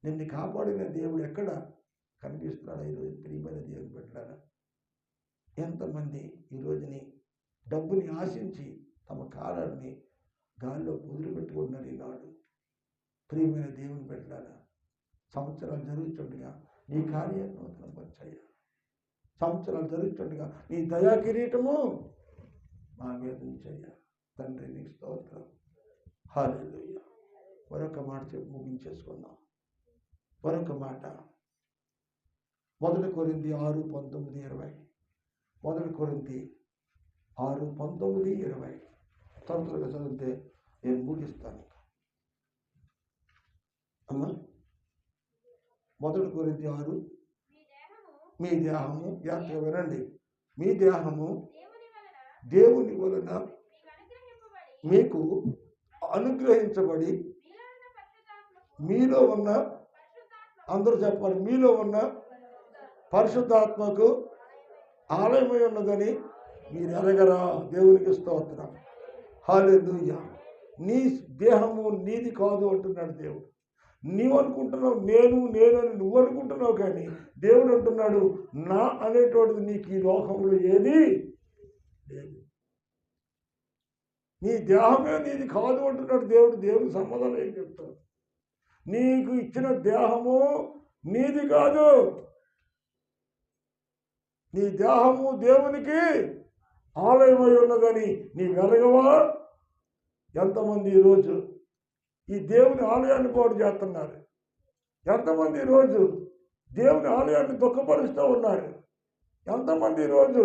నిన్ను కాపాడిన దేవుడు ఎక్కడ కనిపిస్తున్నాడు? ఈరోజు ప్రియమైన దేవుని పెట్టారా? ఎంతమంది ఈరోజుని డబ్బుని ఆశించి తమ కాలాన్ని గాల్లో వదిలిపెట్టుకుంటున్నారు ఈనాడు. ప్రియమైన దేవుని పెట్టారా? సంవత్సరాలు జరుగుతుండగా నీ కార్యాన్ని నూతనపరిచాయా? సంవత్సరాలు జరుగుతుండగా నీ దయా కిరీటము మా మీద ఉంచయ్యా. తండ్రి నీకు స్తోత్రం. హల్లెలూయా. మరొక మాట చెప్పి ముగించేసుకుందాం. మరొక మాట 1 కొరింథీ 6:19-20. 1 కొరింథీ 6:19-20 తొందరగా చదివితే నేను ముగిస్తాను. అమ్మా 1 కొరింథీ 6, మీ దేహము జాగ్రత్తగా వినండి. మీ దేహము దేవుని వలన మీకు అనుగ్రహించబడి మీలో ఉన్న, అందరూ చెప్పాలి, మీలో ఉన్న పరిశుద్ధాత్మకు ఆలయమై ఉన్నదని మీరు ఎరగరా? దేవునికి స్తోత్రం. హల్లెలూయా. నీ దేహము నీది కాదు అంటున్నాడు దేవుడు. నీవు అనుకుంటున్నావు నేను అని నువ్వు అనుకుంటున్నావు, కానీ దేవుడు అంటున్నాడు నా అనేటువంటిది నీకు ఈ లోకంలో ఏది లేదు. నీ దేహమే నీది కాదు అంటున్నాడు దేవుడు. దేవుడికి సమాధానం ఏం చెప్తాడు? నీకు ఇచ్చిన దేహము నీది కాదు. నీ దేహము దేవునికి ఆలయమై ఉన్నదని నీ వెలగవా? ఎంతమంది ఈరోజు ఈ దేవుని ఆలయాన్ని పాడు చేస్తున్నారు? ఎంతమంది ఈరోజు దేవుని ఆలయాన్ని దుఃఖపరుస్తూ ఉన్నారు? ఎంతమంది ఈరోజు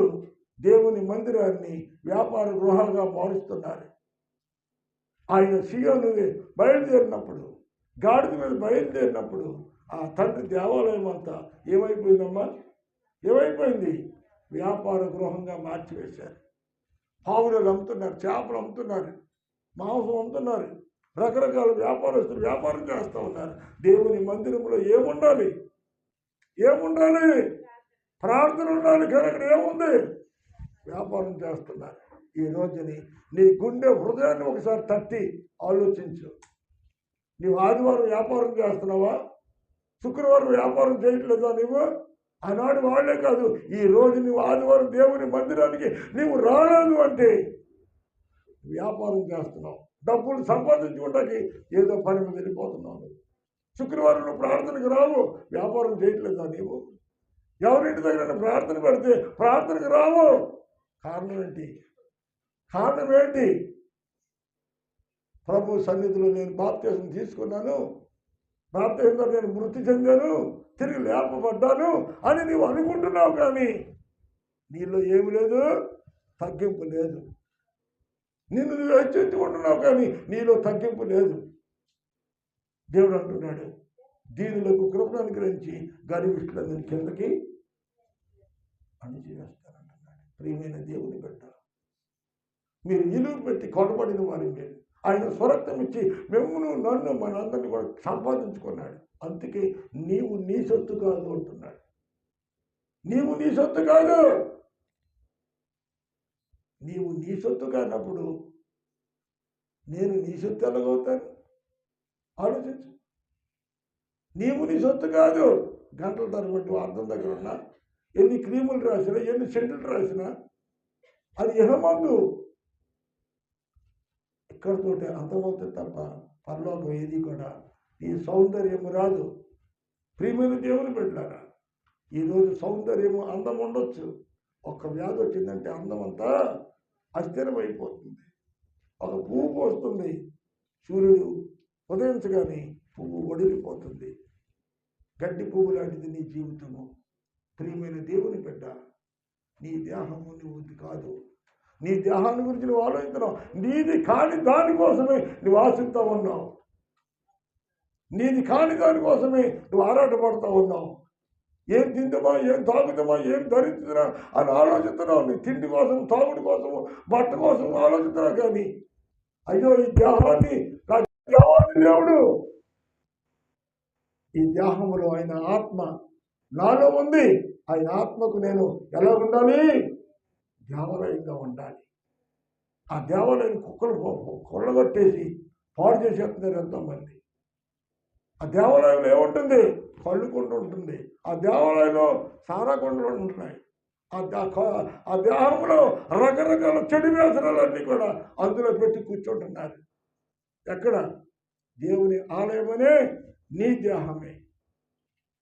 దేవుని మందిరాన్ని వ్యాపార గృహాలుగా మారుస్తున్నారు? ఆయన సీయోను బయలుదేరినప్పుడు, గాడిద మీద బయలుదేరినప్పుడు ఆ తండ్రి దేవాలయం అంతా ఏమైపోయిందమ్మా? ఏమైపోయింది? వ్యాపార గృహంగా మార్చివేశారు. పావురాలు అమ్ముతున్నారు, చేపలు అమ్ముతున్నారు, మాంసం అమ్ముతున్నారు, రకరకాల వ్యాపారస్తులు వ్యాపారం చేస్తూ ఉన్నారు. దేవుని మందిరంలో ఏముండాలి? ఏముండాలి? ప్రార్థన ఉండాలి, కానీ అక్కడ ఏముంది? వ్యాపారం చేస్తున్నారు. ఈ రోజుని నీ గుండె హృదయాన్ని ఒకసారి తట్టి ఆలోచించు. నీవు ఆదివారం వ్యాపారం చేస్తున్నావా? శుక్రవారం వ్యాపారం చేయట్లేదా? నీవు ఆనాడు వాళ్లే కాదు, ఈ రోజు నువ్వు ఆదివారం దేవుని మందిరానికి నీవు రాలేదు అంటే వ్యాపారం చేస్తున్నావు, డబ్బులు సంపాదించుకోవడానికి ఏదో పని మీద వెళ్ళిపోతున్నావు. శుక్రవారం నువ్వు ప్రార్థనకు రావు, వ్యాపారం చేయట్లేదా? నీవు ఎవరింటి దగ్గర ప్రార్థన పెడితే ప్రార్థనకు రావు. కారణం ఏంటి? కారణం ఏంటి? ప్రభు సన్నిధిలో నేను బాప్తిసం తీసుకున్నాను, బాప్తిసంలో నేను మృతి చెందాను, తిరిగి లేపబడ్డాను అని నీవు అనుకుంటున్నావు, కానీ నీలో ఏమి లేదు, తగ్గింపు లేదు. నిన్ను నువ్వు హెచ్చించుకుంటున్నావు, కానీ నీలో తగ్గింపు లేదు. దేవుడు అంటున్నాడు, దీనులకు కృపను అనుగ్రహించి గర్విష్ఠులను కిందకి అణిచివేస్తానంటున్నాడు. ప్రియమైన దేవుని బిడ్డ, మీరు నిలువు పెట్టి కొనబడిన వారి మీరు ఆయన స్వరక్తం ఇచ్చి మిమ్మును నన్ను మనందరినీ కూడా సంపాదించుకున్నాడు. అందుకే నీవు నీ సొత్తు కాదు అంటున్నాడు. నీవు నీ సొత్తు కాదు. నీవు నీ సొత్తు కానప్పుడు నేను నీ సొత్తు ఎలాగవుతాను? ఆలోచించు. నీవు నీ సొత్తు కాదు. గంటల తరబడి అర్థం దగ్గర ఉన్నా, ఎన్ని క్రీములు రాసినా, ఎన్ని సెంట్లు రాసినా అది ఇహమందు ఇక్కడితోటి అంతమవుతుంది తప్ప పరలోకం ఏది కూడా ఈ సౌందర్యము రాదు. ప్రియమైన దేవుని బిడ్డలారా, ఈరోజు సౌందర్యము అందం ఉండొచ్చు, ఒక్క వ్యాధి వచ్చిందంటే అందం అంతా అస్థిరమైపోతుంది. ఒక పువ్వు పోస్తుంది, సూర్యుడు ఉదయించగానే పువ్వు ఒడిలిపోతుంది. గడ్డి పువ్వు లాంటిది నీ జీవితము. ప్రియమైన దేవుని బిడ్డ, నీ దేహము నువ్వు కాదు. నీ దేహాన్ని గురించి నువ్వు ఆలోచిస్తున్నావు. నీది కాని దానికోసమే నువ్వు ఆశిస్తూ ఉన్నావు. నీది కాని దానికోసమే నువ్వు ఆరాటపడుతూ ఉన్నావు. ఏం తిందామా, ఏం తాగుదామా, ఏం ధరించుదా అని ఆలోచిస్తున్నావు. నీ తిండి కోసం, తాగుడి కోసము, బట్ట కోసం ఆలోచిస్తున్నావు. కానీ అయ్యో ఈ దేహాన్ని దేవుడు, ఈ దేహంలో ఆయన ఆత్మ నాలో ఉంది. ఆయన ఆత్మకు నేను ఎలా ఉండాలి? దేవాలయంగా ఉండాలి. ఆ దేవాలయం కుక్కలు కొల్లగొట్టేసి పాడు చేసేస్తున్నారు ఎంతోమంది. ఆ దేవాలయంలో ఏముంటుంది? కళ్ళు కుండ ఉంటుంది. ఆ దేవాలయంలో సారా కుండలు ఉంటున్నాయి. ఆ దేహంలో రకరకాల చెడు వ్యసనాలన్నీ కూడా అందులో పెట్టి కూర్చుంటున్నారు. ఎక్కడ? దేవుని ఆలయమనే నీ దేహమే.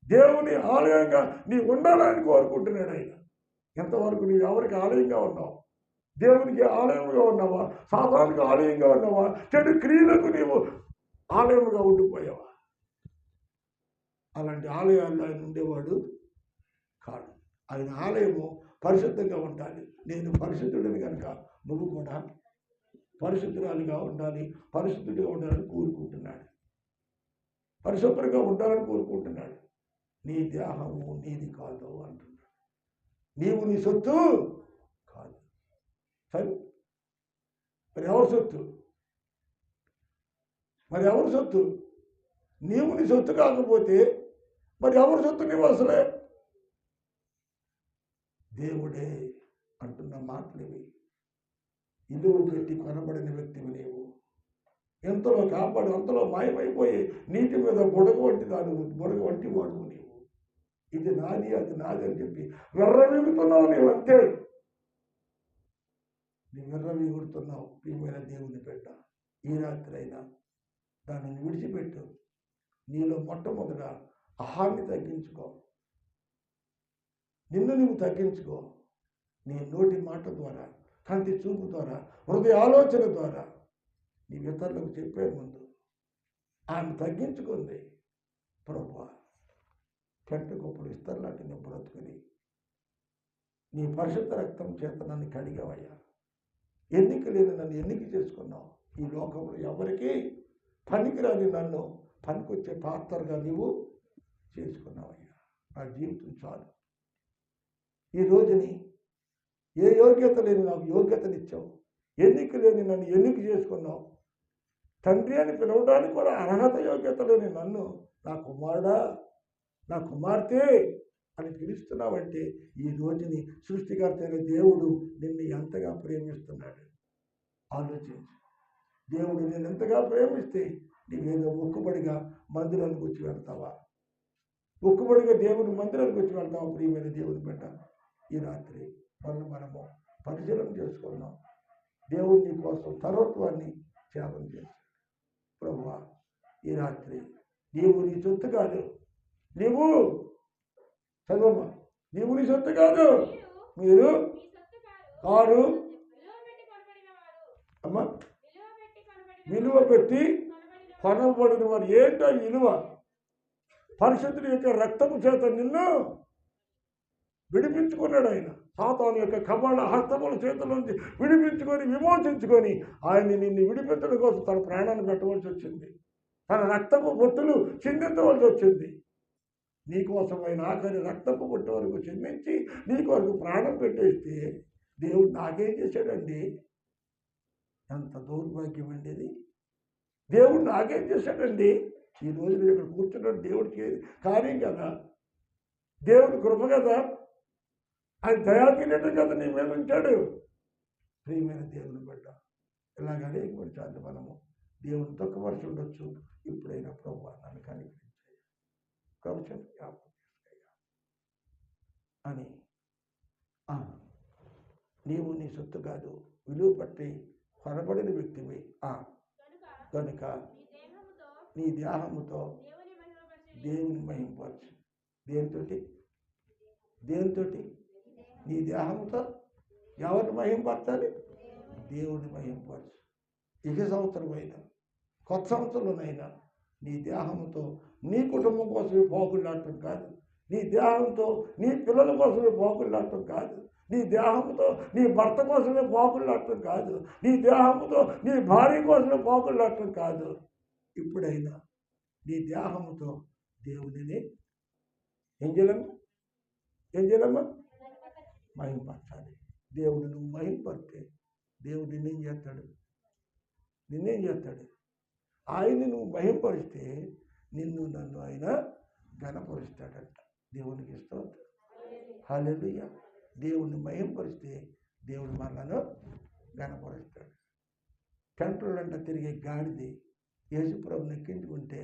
దేవుని ఆలయంగా నీ ఉండాలని కోరుకుంటున్నాడు ఆయన. ఎంతవరకు నువ్వు ఎవరికి ఆలయంగా ఉన్నావు? దేవునికి ఆలయంగా ఉన్నావా? సాతానునికి ఆలయంగా ఉన్నావా? చెడు క్రియలకు నీవు ఆలయముగా ఉండిపోయావా? అలాంటి ఆలయాల్లో ఆయన ఉండేవాడు కాదు. ఆయన ఆలయము పరిశుద్ధంగా ఉండాలి. నేను పరిశుద్ధుడిని కనుక నువ్వు కూడా పరిశుద్ధురాలిగా ఉండాలి, పరిశుద్ధుడిగా ఉండాలని కోరుకుంటున్నాడు. పరిశుభ్రంగా ఉండాలని కోరుకుంటున్నాడు. నీ దేహము నీది కాదు అంటున్నాడు. నీవు నీ సొత్తు కాదు. సరే, మరి ఎవరి సొత్తు? మరి ఎవరి సొత్తు? నీవు నీ సొత్తు కాకపోతే మరి ఎవరి సొత్తు నీవు అసలే? దేవుడే అంటున్న మాటలు ఇవి. ఇల్లు పెట్టి కొనబడిన వ్యక్తివి నీవు. ఎంతలో కాపాడు అంతలో మాయమైపోయి నీటి మీద బుడగ వంటి వాడు నీవు. ఇది నాది, అది నాది అని చెప్పి వెర్రవీగుతున్నావు నీవు. అంతే, నీ వెర్రవీగుతున్నావు. ప్రియమైన దేవుని బిడ్డ, ఈ రాత్రి అయినా దానిని విడిచిపెట్టు. నీలో మొట్టమొదట అహాన్ని తగ్గించుకో. నిన్ను నువ్వు తగ్గించుకో. నీ నోటి మాట ద్వారా, కంటి చూపు ద్వారా, హృదయ ఆలోచన ద్వారా నీ ఇతరులకు చెప్పే ముందు ఆమె తగ్గించుకుంది. ప్రభువా, పెంట గొప్పలు ఇస్తర్లాంటి నువ్వు బ్రతుకుని నీ పరిశుద్ధ రక్తం చేత నన్ను కడిగావయ్యా. ఎన్నిక లేని నన్ను ఎన్నిక చేసుకున్నావు. ఈ లోకంలో ఎవరికి పనికిరాని నన్ను పనికొచ్చే పాత్రగా నీవు చేసుకున్నావయ్యా. నా జీవితం చాలు. ఈ రోజుని ఏ యోగ్యత లేని నాకు యోగ్యతనిచ్చావు. ఎన్నిక లేని నన్ను ఎన్నిక చేసుకున్నావు. తండ్రి అని పిలవడానికి కూడా అర్హత యోగ్యత లేని నన్ను నా కుమారుడా, నా కుమార్తె అని పిలుస్తున్నావంటే ఈ రోజుని సృష్టికర్త అయిన దేవుడు నిన్ను ఎంతగా ప్రేమిస్తున్నాడు ఆలోచించు. దేవుడు నేను ఎంతగా ప్రేమిస్తే నీవేదో మొక్కుబడిగా మందిరానికి వచ్చి వెళ్తావా? మొక్కుబడిగా దేవుని మందిరానికి వచ్చి వెళ్తావా? ప్రియమైన దేవుని బిడ్డ, ఈ రాత్రి మనము పరిశీలన చేసుకున్నాం. దేవుడు నీ కోసం సర్వత్వాన్ని త్యాగం చేశాడు. ప్రభువా, ఈ రాత్రి నీవు నీ సొత్తు కాదు. నీవు చదవమ్మా, నీవు నీ సొత్తు కాదు. మీరు కారు అమ్మా, విలువ పెట్టి కొనబడిన వారు. ఏంటో విలువ? పరిశుద్ధుని యొక్క రక్తము చేత నిన్ను విడిపించుకున్నాడు ఆయన. సాతాను యొక్క కబాల హస్తముల చేతుల నుంచి విడిపించుకొని విమోచించుకొని ఆయన నిన్ను విడిపించడం కోసం తన ప్రాణాన్ని పెట్టవలసి వచ్చింది. తన రక్తపు బొట్టులు చిందించవలసి వచ్చింది. నీకోసమైన ఆఖరి రక్తపు బొట్టు వరకు చిందించి నీ కొరకు ప్రాణం పెట్టేస్తే దేవుడు నాకేం చేశాడండి? ఎంత దౌర్భాగ్యం అండి ఇది. దేవుడు నాకేం చేశాడండి? ఈ రోజు నేను ఇక్కడ కూర్చున్నాడు దేవుడికి కార్యం కదా, దేవుడి కృప కదా, ఆయన దయాకిరీటం కదా నీ మీద ఉంచాడు. ప్రియమైన దేవుని బిడ్డ, ఇలాగ అనేక పడిచాలి మనము దేవుని తక్కువరిచి ఉండొచ్చు. ఇప్పుడైనా ప్రభువా నన్ను కనికరించాయి, ప్రభుత్వం అని నీవు నీ సొత్తు కాదు, విలువ పట్టి కొనబడిన వ్యక్తివి. కనుక నీ దేహముతో దేవుని మహింపరచు. దేనితోటి? నీ దేహంతో ఎవరిని మహింపరచాలి? దేవుని మహింపరచు. ఇక సంవత్సరమైనా కొత్త సంవత్సరంలోనైనా నీ దేహంతో నీ కుటుంబం కోసమే పోకులాడటం కాదు, నీ దేహంతో నీ పిల్లల కోసమే పోకులాడటం కాదు, నీ దేహంతో నీ భర్త కోసమే పోకులాడటం కాదు, నీ దేహంతో నీ భార్య కోసమే పోకులాడటం కాదు. ఇప్పుడైనా నీ దేహంతో దేవునిని ఏం చేయాలమ్మా? మహింపరచాలి. దేవుడు నువ్వు మహింపరిస్తే దేవుడు నిన్నేం చేస్తాడు? ఆయన్ని నువ్వు మహింపరిస్తే నిన్ను నన్ను ఆయన ఘనపరుస్తాడంట. దేవునికి స్తోత్రం, హల్లెలూయా. దేవుణ్ణి మహింపరిస్తే దేవుడు మనలను గణపరుస్తాడు. టెంట్లంట తిరిగే గాడిది యేసుప్రభుని ఎక్కించుకుంటే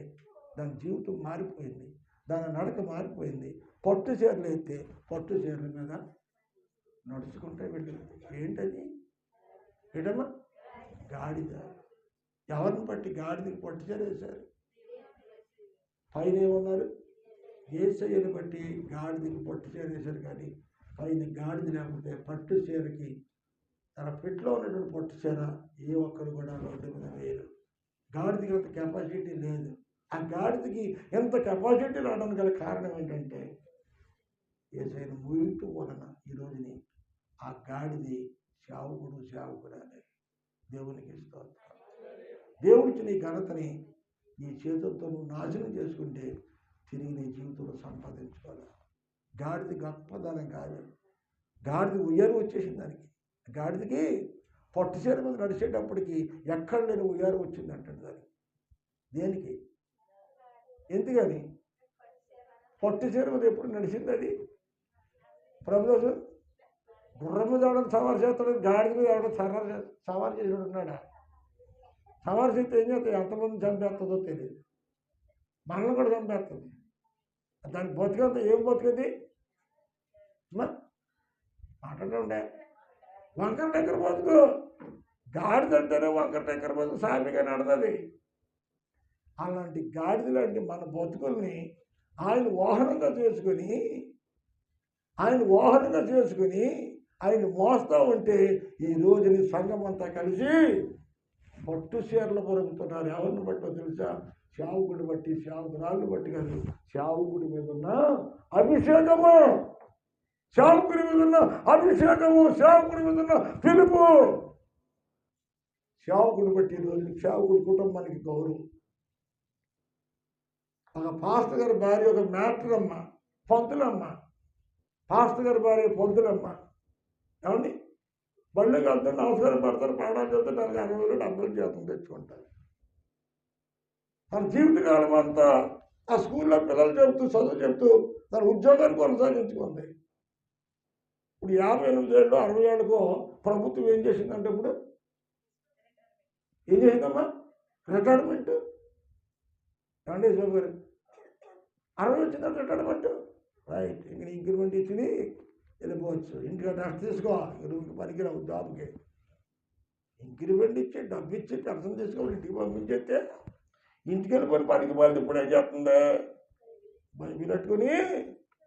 దాని జీవితం మారిపోయింది, దాని నడక మారిపోయింది. పట్టు చీరలు అయితే పట్టు చీరల మీద నడుచుకుంటే వెళ్ళింది. ఏంటది? ఎడమ గాడిద. ఎవరిని బట్టి గాడిదకి పట్టు చీర వేశారు? పైన ఏమన్నారు? యేసయ్యను బట్టి గాడిదకి పట్టు చీర వేశారు. కానీ పైన గాడిద లేకపోతే పట్టు చీరకి తన పెట్లో ఉన్నటువంటి పట్టు చీర ఏ ఒక్కరు కూడా రోడ్డు మీద వేయరు. గాడిదకి అంత కెపాసిటీ లేదు. ఆ గాడిదకి ఎంత కెపాసిటీ రావడానికి గల కారణం ఏంటంటే యేసయ్యను మూయటం వలన ఈ రోజుని ఆ గాడిది సేవకురాలే. దేవునికి స్తోత్రం. దేవుడికి నీ ఘనతని నీ చేతులతో నువ్వు నాశనం చేసుకుంటే తిరిగి నీ జీవితంలో సంపాదించుకోవాలి. గాడిద గొప్పదనం కాదు, గాడిద ఉయ్యారు వచ్చేసింది. దానికి గాడిదకి పట్టు చీర మీద నడిచేటప్పటికి ఎక్కడ లేని ఉయ్యారు వచ్చింది అంటాడు. దానికి దేనికి? ఎందుకని? పట్టు చీర మీద ఎప్పుడు నడిచింది అది? ప్రభుత్వం గుర్రం మీద ఎవడో సవారు చేస్తాడు, గాడిద మీద ఎవడో సవారు చేసి ఉన్నాడా? సవారు చేస్తే ఏం చేస్తుంది? ఎంతమంది చంపేస్తుందో తెలియదు, మనల్ని కూడా చంపేస్తుంది. దానికి బతుకంతా ఏం బతుకుది? మాట్లాడే వంకర టెక్కర బతుకు. గాడిద అంటేనే వంకర టెక్కర బతుకు సామిగా నడదది. అలాంటి గాడిదలాంటి మన బతుకుల్ని ఆయన వాహనంగా చేసుకుని ఆయన మోస్తూ ఉంటే ఈ రోజుని సంఘం అంతా కలిసి పట్టు చీరలు పొరుగుతున్నారు. ఎవరిని బట్టో తెలుసా? సేవకుడిని బట్టి, సేవకురాళ్ళని బట్టి కాదు, సేవకుడి మీద ఉన్న అభిషేకము, సేవకుడి మీద ఉన్న అభిషేకము, సేవకుడి మీద ఉన్న పిలుపు. సేవకుడిని బట్టి ఈ రోజు సేవకుడి కుటుంబానికి గౌరవం. ఒక పాస్టర్ గారి భార్య ఒక మ్యాటర్ అమ్మ, పొంతులమ్మ. పాస్టర్ గారి భార్య పొంతులమ్మ. ఏమండి? బళ్ళకి వెళ్తారు, నమస్కారం పడతారు, పాఠాలు చదువుతారు, దానికి 60,000 70,000 జీతం తెచ్చుకుంటారు. తన జీవితకాలం అంతా ఆ స్కూల్లో పిల్లలు చెబుతూ, చదువు చెప్తూ తన ఉద్యోగాన్ని కొనసాగించుకుంది. ఇప్పుడు 58 ఏళ్ళు 60 ఏళ్ళకో ప్రభుత్వం ఏం చేసిందంటే ఇప్పుడు ఏం చేసిందమ్మా? రిటైర్మెంట్. ఏమండి శివ గారు? 60 వచ్చిందంటే రిటైర్మెంట్. రైట్, ఇంక ఇంక్రిమెంట్ ఇచ్చి వెళ్ళిపోవచ్చు. ఇంటికి రెస్ట్ తీసుకో, నువ్వు పనికిరావు జాబ్కి. ఇంక్రిమెంట్ ఇచ్చి డబ్బు ఇచ్చి పెన్షన్ తీసుకోవాలి, ఇంటికి పంపించేస్తే ఇంటికి వెళ్ళిపోయి పనికి పోయింది. ఇప్పుడు ఏం చేస్తుంది? బయలుపెట్టుకుని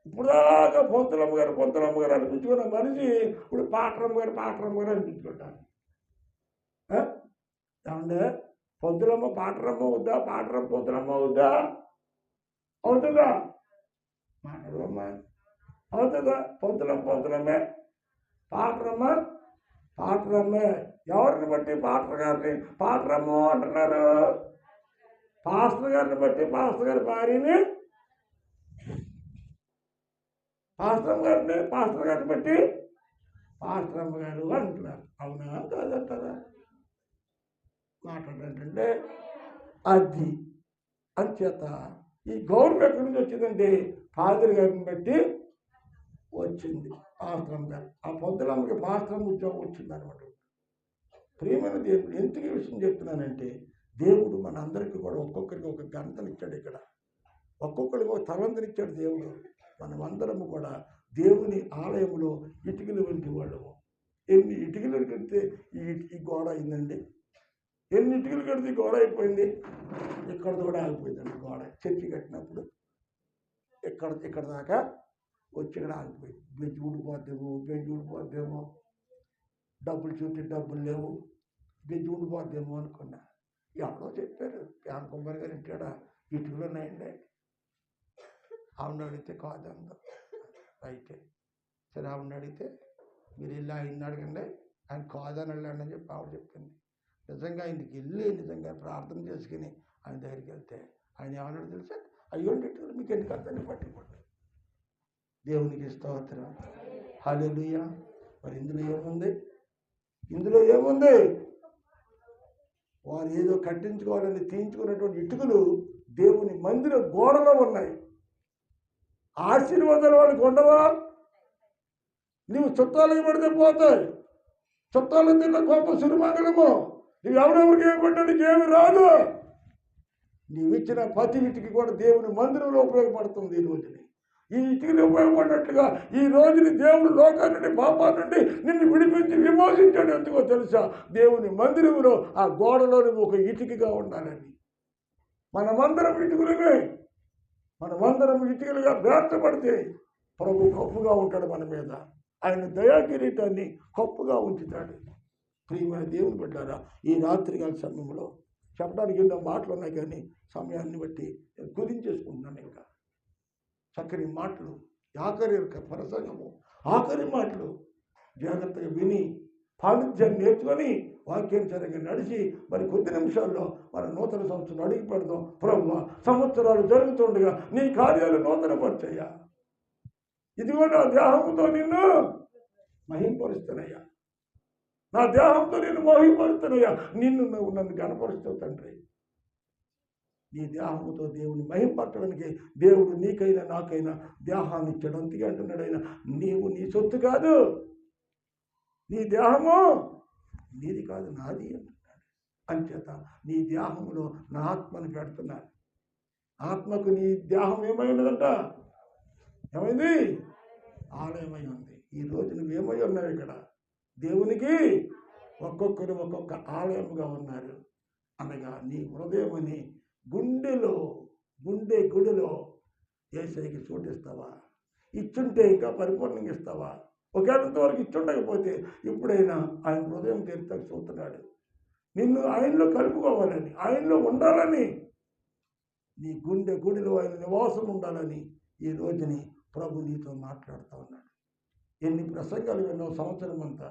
ఇప్పుడు దాకా పొంతులమ్మ గారు అనిపించుకున్న మనిషి ఇప్పుడు పాటరమ్మ గారు అనిపించుకుంటాను. ఏమంటే పొంతులమ్మ పాటరమ్మ వద్దా? పాటరమ్మ పొంతులమ్మ వద్దా? అవుతుందా? మాట్లాడమ్మా, అవుతుందా? పొంతులమ్మే, పాటరమ్మే. ఎవరిని బట్టి పాటర్ గారిని పాటరమ్మ అంటున్నారు? పాస్టర్ గారిని బట్టి పాస్టర్ గారి భార్యని, పాస్టర్ గారిని బట్టి పాస్టరమ్మ గారు అంటున్నారు. అవునా కాదంటారా? మాట్లాడంటే అది అంచేత ఈ గౌరవం ఎక్కడి నుంచి వచ్చిందంటే పాదరి గారిని బట్టి వచ్చింది. పాస్టరమ్మ గారు, ఆ పొద్దులమ్మకి పాస్టరమ్మ ఉద్యోగం వచ్చింది అనమాట. ప్రియమైన దేవుడు, ఎందుకు ఈ విషయం చెప్తున్నానంటే దేవుడు మన అందరికీ కూడా ఒక్కొక్కరికి ఒక ఘనతనిచ్చాడు. ఇక్కడ ఒక్కొక్కరికి ఒక తలంతనిచ్చాడు దేవుడు. మనమందరము కూడా దేవుని ఆలయంలో ఇటుకలు వంటి వాళ్ళము. ఎన్ని ఇటుకలు కడితే ఈ గోడ అయిందండి? ఎన్ని ఇటుకలు కడితే ఈ గోడ అయిపోయింది? ఇక్కడ కూడా ఆగిపోయిందండి గోడ. చర్చి కట్టినప్పుడు ఇక్కడ దాకా వచ్చి ఇక్కడ ఆగిపోయింది. బెంచ్ ఊడిపోద్దేమో, డబ్బులు చూస్తే డబ్బులు లేవు, బెంచ్ ఊడిపోద్దేమో అనుకున్నా. ఎవరో చెప్పారు, ప్యాన్ కుమార్ గారు ఇంటాడా ఇటుకలు ఉన్నాయండి. ఆవిడ అడిగితే కాదందో. అయితే సరే, ఆవిడ అడిగితే మీరు వెళ్ళి ఆయన అడగండి, ఆయన కాదని వెళ్ళండి అని చెప్పి ఆవిడ చెప్పింది. నిజంగా ఆయనకి వెళ్ళి నిజంగా ప్రార్థన చేసుకుని ఆయన దగ్గరికి వెళ్తే ఆయన ఏమన్నాడు తెలుసా? అయ్యోండి ఇటుకలు మీకు ఎందుకు అర్థాన్ని పట్టుకోండి. దేవునికి స్తోత్రం, హల్లెలూయా. మరి ఇందులో ఏముంది? వారు ఏదో కట్టించుకోవాలని తీయించుకున్నటువంటి ఇటుకలు దేవుని మందిర గోడలో ఉన్నాయి. ఆశీర్వాదాలు వాళ్ళకి ఉండవా? నువ్వు చుట్టాలు పడితే పోతాయి. చుట్టాలు తిన్న గొప్ప సిరిమంగళము. నువ్వు ఎవరెవరికి ఏం పెట్టా నీకేమి రాదు. నీవు ఇచ్చిన ప్రతి ఇటుకి కూడా దేవుని మందిరంలో ఉపయోగపడుతుంది. ఈ రోజుని ఈ ఇటుకలు ఉపయోగపడినట్లుగా ఈ రోజుని దేవుడు లోకాన్ని నుండి పాపాల నుండి నిన్ను విడిపించి విమోచించాడు. ఎందుకో తెలుసా? దేవుని మందిరంలో ఆ గోడలో నువ్వు ఒక ఇటుకగా ఉండాలని. మనమందరం ఇటుకలమే. మనమందరం ఇటుకలుగా పేర్చబడితే ప్రభు కప్పుగా ఉంటాడు మన మీద. ఆయన దయా కిరీటాన్ని కప్పుగా ఉంచుతాడు. ప్రియమైన దేవుని బిడ్డారా, ఈ రాత్రికాల సమయంలో చెప్పడానికి ఎన్నో మాటలు ఉన్నాయి, కానీ సమయాన్ని బట్టి నేను కుదించేసుకుంటున్నాను. ఇంకా చక్కని మాటలు, ఆఖరి ప్రసంగము, ఆఖరి మాటలు జాగ్రత్తగా విని పాండిత్యాన్ని నేర్చుకొని వాక్యానుసారంగా నడిచి మరి కొద్ది నిమిషాల్లో మన నూతన సంవత్సరం అడిగి పెడదాం. ప్రభువా, సంవత్సరాలు జరుగుతుండగా నీ కార్యాలు నూతన పరిచయ్యా. ఇదిగో నా దేహంతో నిన్ను మహింపరుస్తున్నాయ్యా. నా దేహంతో నిన్ను మహింపరుస్తున్నాయ్యా. నువ్వు నన్ను గణపరుస్తావు తండ్రి. నీ దేహముతో దేవుని మహింపరచడానికి దేవుడు నీకైనా నాకైనా దేహాన్ని ఇచ్చాడు. అందుకే అంటున్నాడు ఆయన, నీవు నీ సొత్తు కాదు, నీ దేహము నీది కాదు, నాది అంటున్నాడు. అంచేత నీ దేహములో నా ఆత్మను పెడుతున్నాను. ఆత్మకు నీ దేహం ఏమై ఉన్నదంట? ఏమైంది? ఆలయమై ఉంది. ఈరోజు నువ్వేమై ఉన్నావు? ఇక్కడ దేవునికి ఒక్కొక్కరు ఒక్కొక్క ఆలయముగా ఉన్నారు. అనగా నీ హృదయమని గుడిలో యేసయ్యకి చోటిస్తావా? ఇచ్చుంటే ఇంకా పరిపూర్ణంగా ఇస్తావా? ఒకేంతవరకు ఇచ్చుండకపోతే ఇప్పుడైనా ఆయన హృదయం తెరిచి చూస్తున్నాడు. నిన్ను ఆయనలో కలుపుకోవాలని, ఆయనలో ఉండాలని, నీ గుడిలో ఆయన నివాసం ఉండాలని ఈ రోజుని ప్రభు నీతో మాట్లాడుతూ ఉన్నాడు. ఎన్ని ప్రసంగాలు విన్నావు సంవత్సరం అంతా?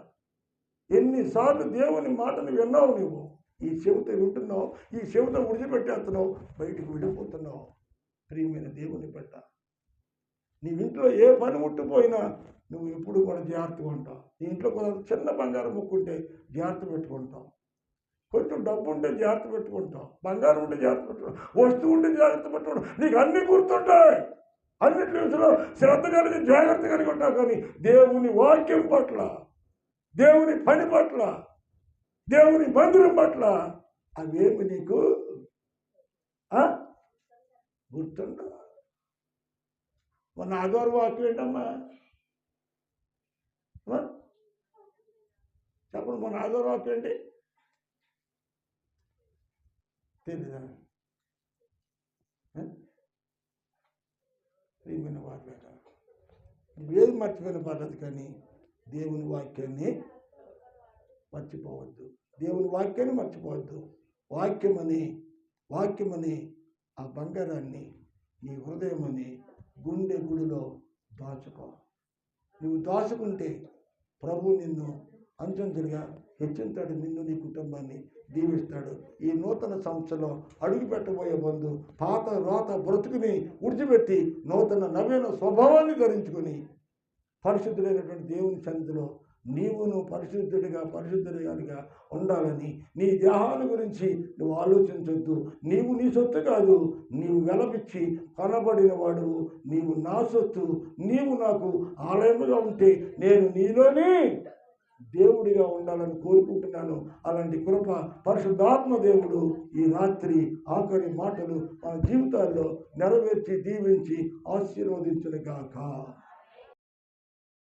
ఎన్నిసార్లు దేవుని మాటలు విన్నావు? నువ్వు ఈ చెవితో వింటున్నావు, ఈ చెవితో విడిచిపెట్టేస్తున్నావు, బయటకు విడిపోతున్నావు. ప్రియమైన దేవుని బిడ్డ, నీ ఇంట్లో ఏ పని ముట్టిపోయినా నువ్వు ఎప్పుడు కూడా జాగ్రత్తగా ఉంటావు. నీ ఇంట్లో కొంచెం చిన్న బంగారం ముక్కుంటే జాగ్రత్త పెట్టుకుంటావు, కొంచెం డబ్బు ఉంటే జాగ్రత్త పెట్టుకుంటావు, బంగారం ఉంటే జాగ్రత్త పెట్టుకుంటావు, వస్తువు ఉంటే జాగ్రత్త పెట్టుకుంటావు. నీకు అన్నీ గుర్తుంటాయి. అన్నింటి విషయంలో శ్రద్ధ కలిగి జాగ్రత్త కలిగి ఉంటావు. కానీ దేవుని వాక్యం పట్ల, దేవుని పని పట్ల, దేవుని మందిరం పట్ల అవేమి నీకు గుర్తుండవు. మన ఆధారు వాక్యం ఏంటమ్మా? చెప్పండి, మన ఆధారు వాక్యం ఏంటి? తెలీదా? ప్రియమైన వారు ఏది మర్చిపోయిన పర్లేదు, కానీ దేవుని వాక్యాన్ని మర్చిపోవద్దు. దేవుని వాక్యాన్ని మర్చిపోవద్దు. వాక్యమని ఆ బంగారాన్ని నీ హృదయమని గుడిలో దాచుకో. నువ్వు దాచుకుంటే ప్రభు నిన్ను అంచెంచెలుగా హెచ్చించాడు, నిన్ను నీ కుటుంబాన్ని దీవిస్తాడు. ఈ నూతన సంవత్సరంలో అడుగు పెట్టబోయే బంధు పాత రోత బ్రతుకుని విడిచిపెట్టి నూతన నవీన స్వభావాన్ని ధరించుకొని పరిశుద్ధులైనటువంటి దేవుని సన్నిధిలో నీవును పరిశుద్ధుడిగా ఉండాలని, నీ దేహాన్ని గురించి నువ్వు ఆలోచించొద్దు. నీవు నీ సొత్తు కాదు, నీవు వెలపిచ్చి కనబడిన వాడు, నీవు నా సొత్తు. నీవు నాకు ఆలయముగా ఉంటే నేను నీలోనే దేవుడిగా ఉండాలని కోరుకుంటున్నాను. అలాంటి కృప పరిశుద్ధాత్మ దేవుడు ఈ రాత్రి ఆఖరి మాటలు మన జీవితాల్లో నెరవేర్చి దీవించి ఆశీర్వదించును గాక.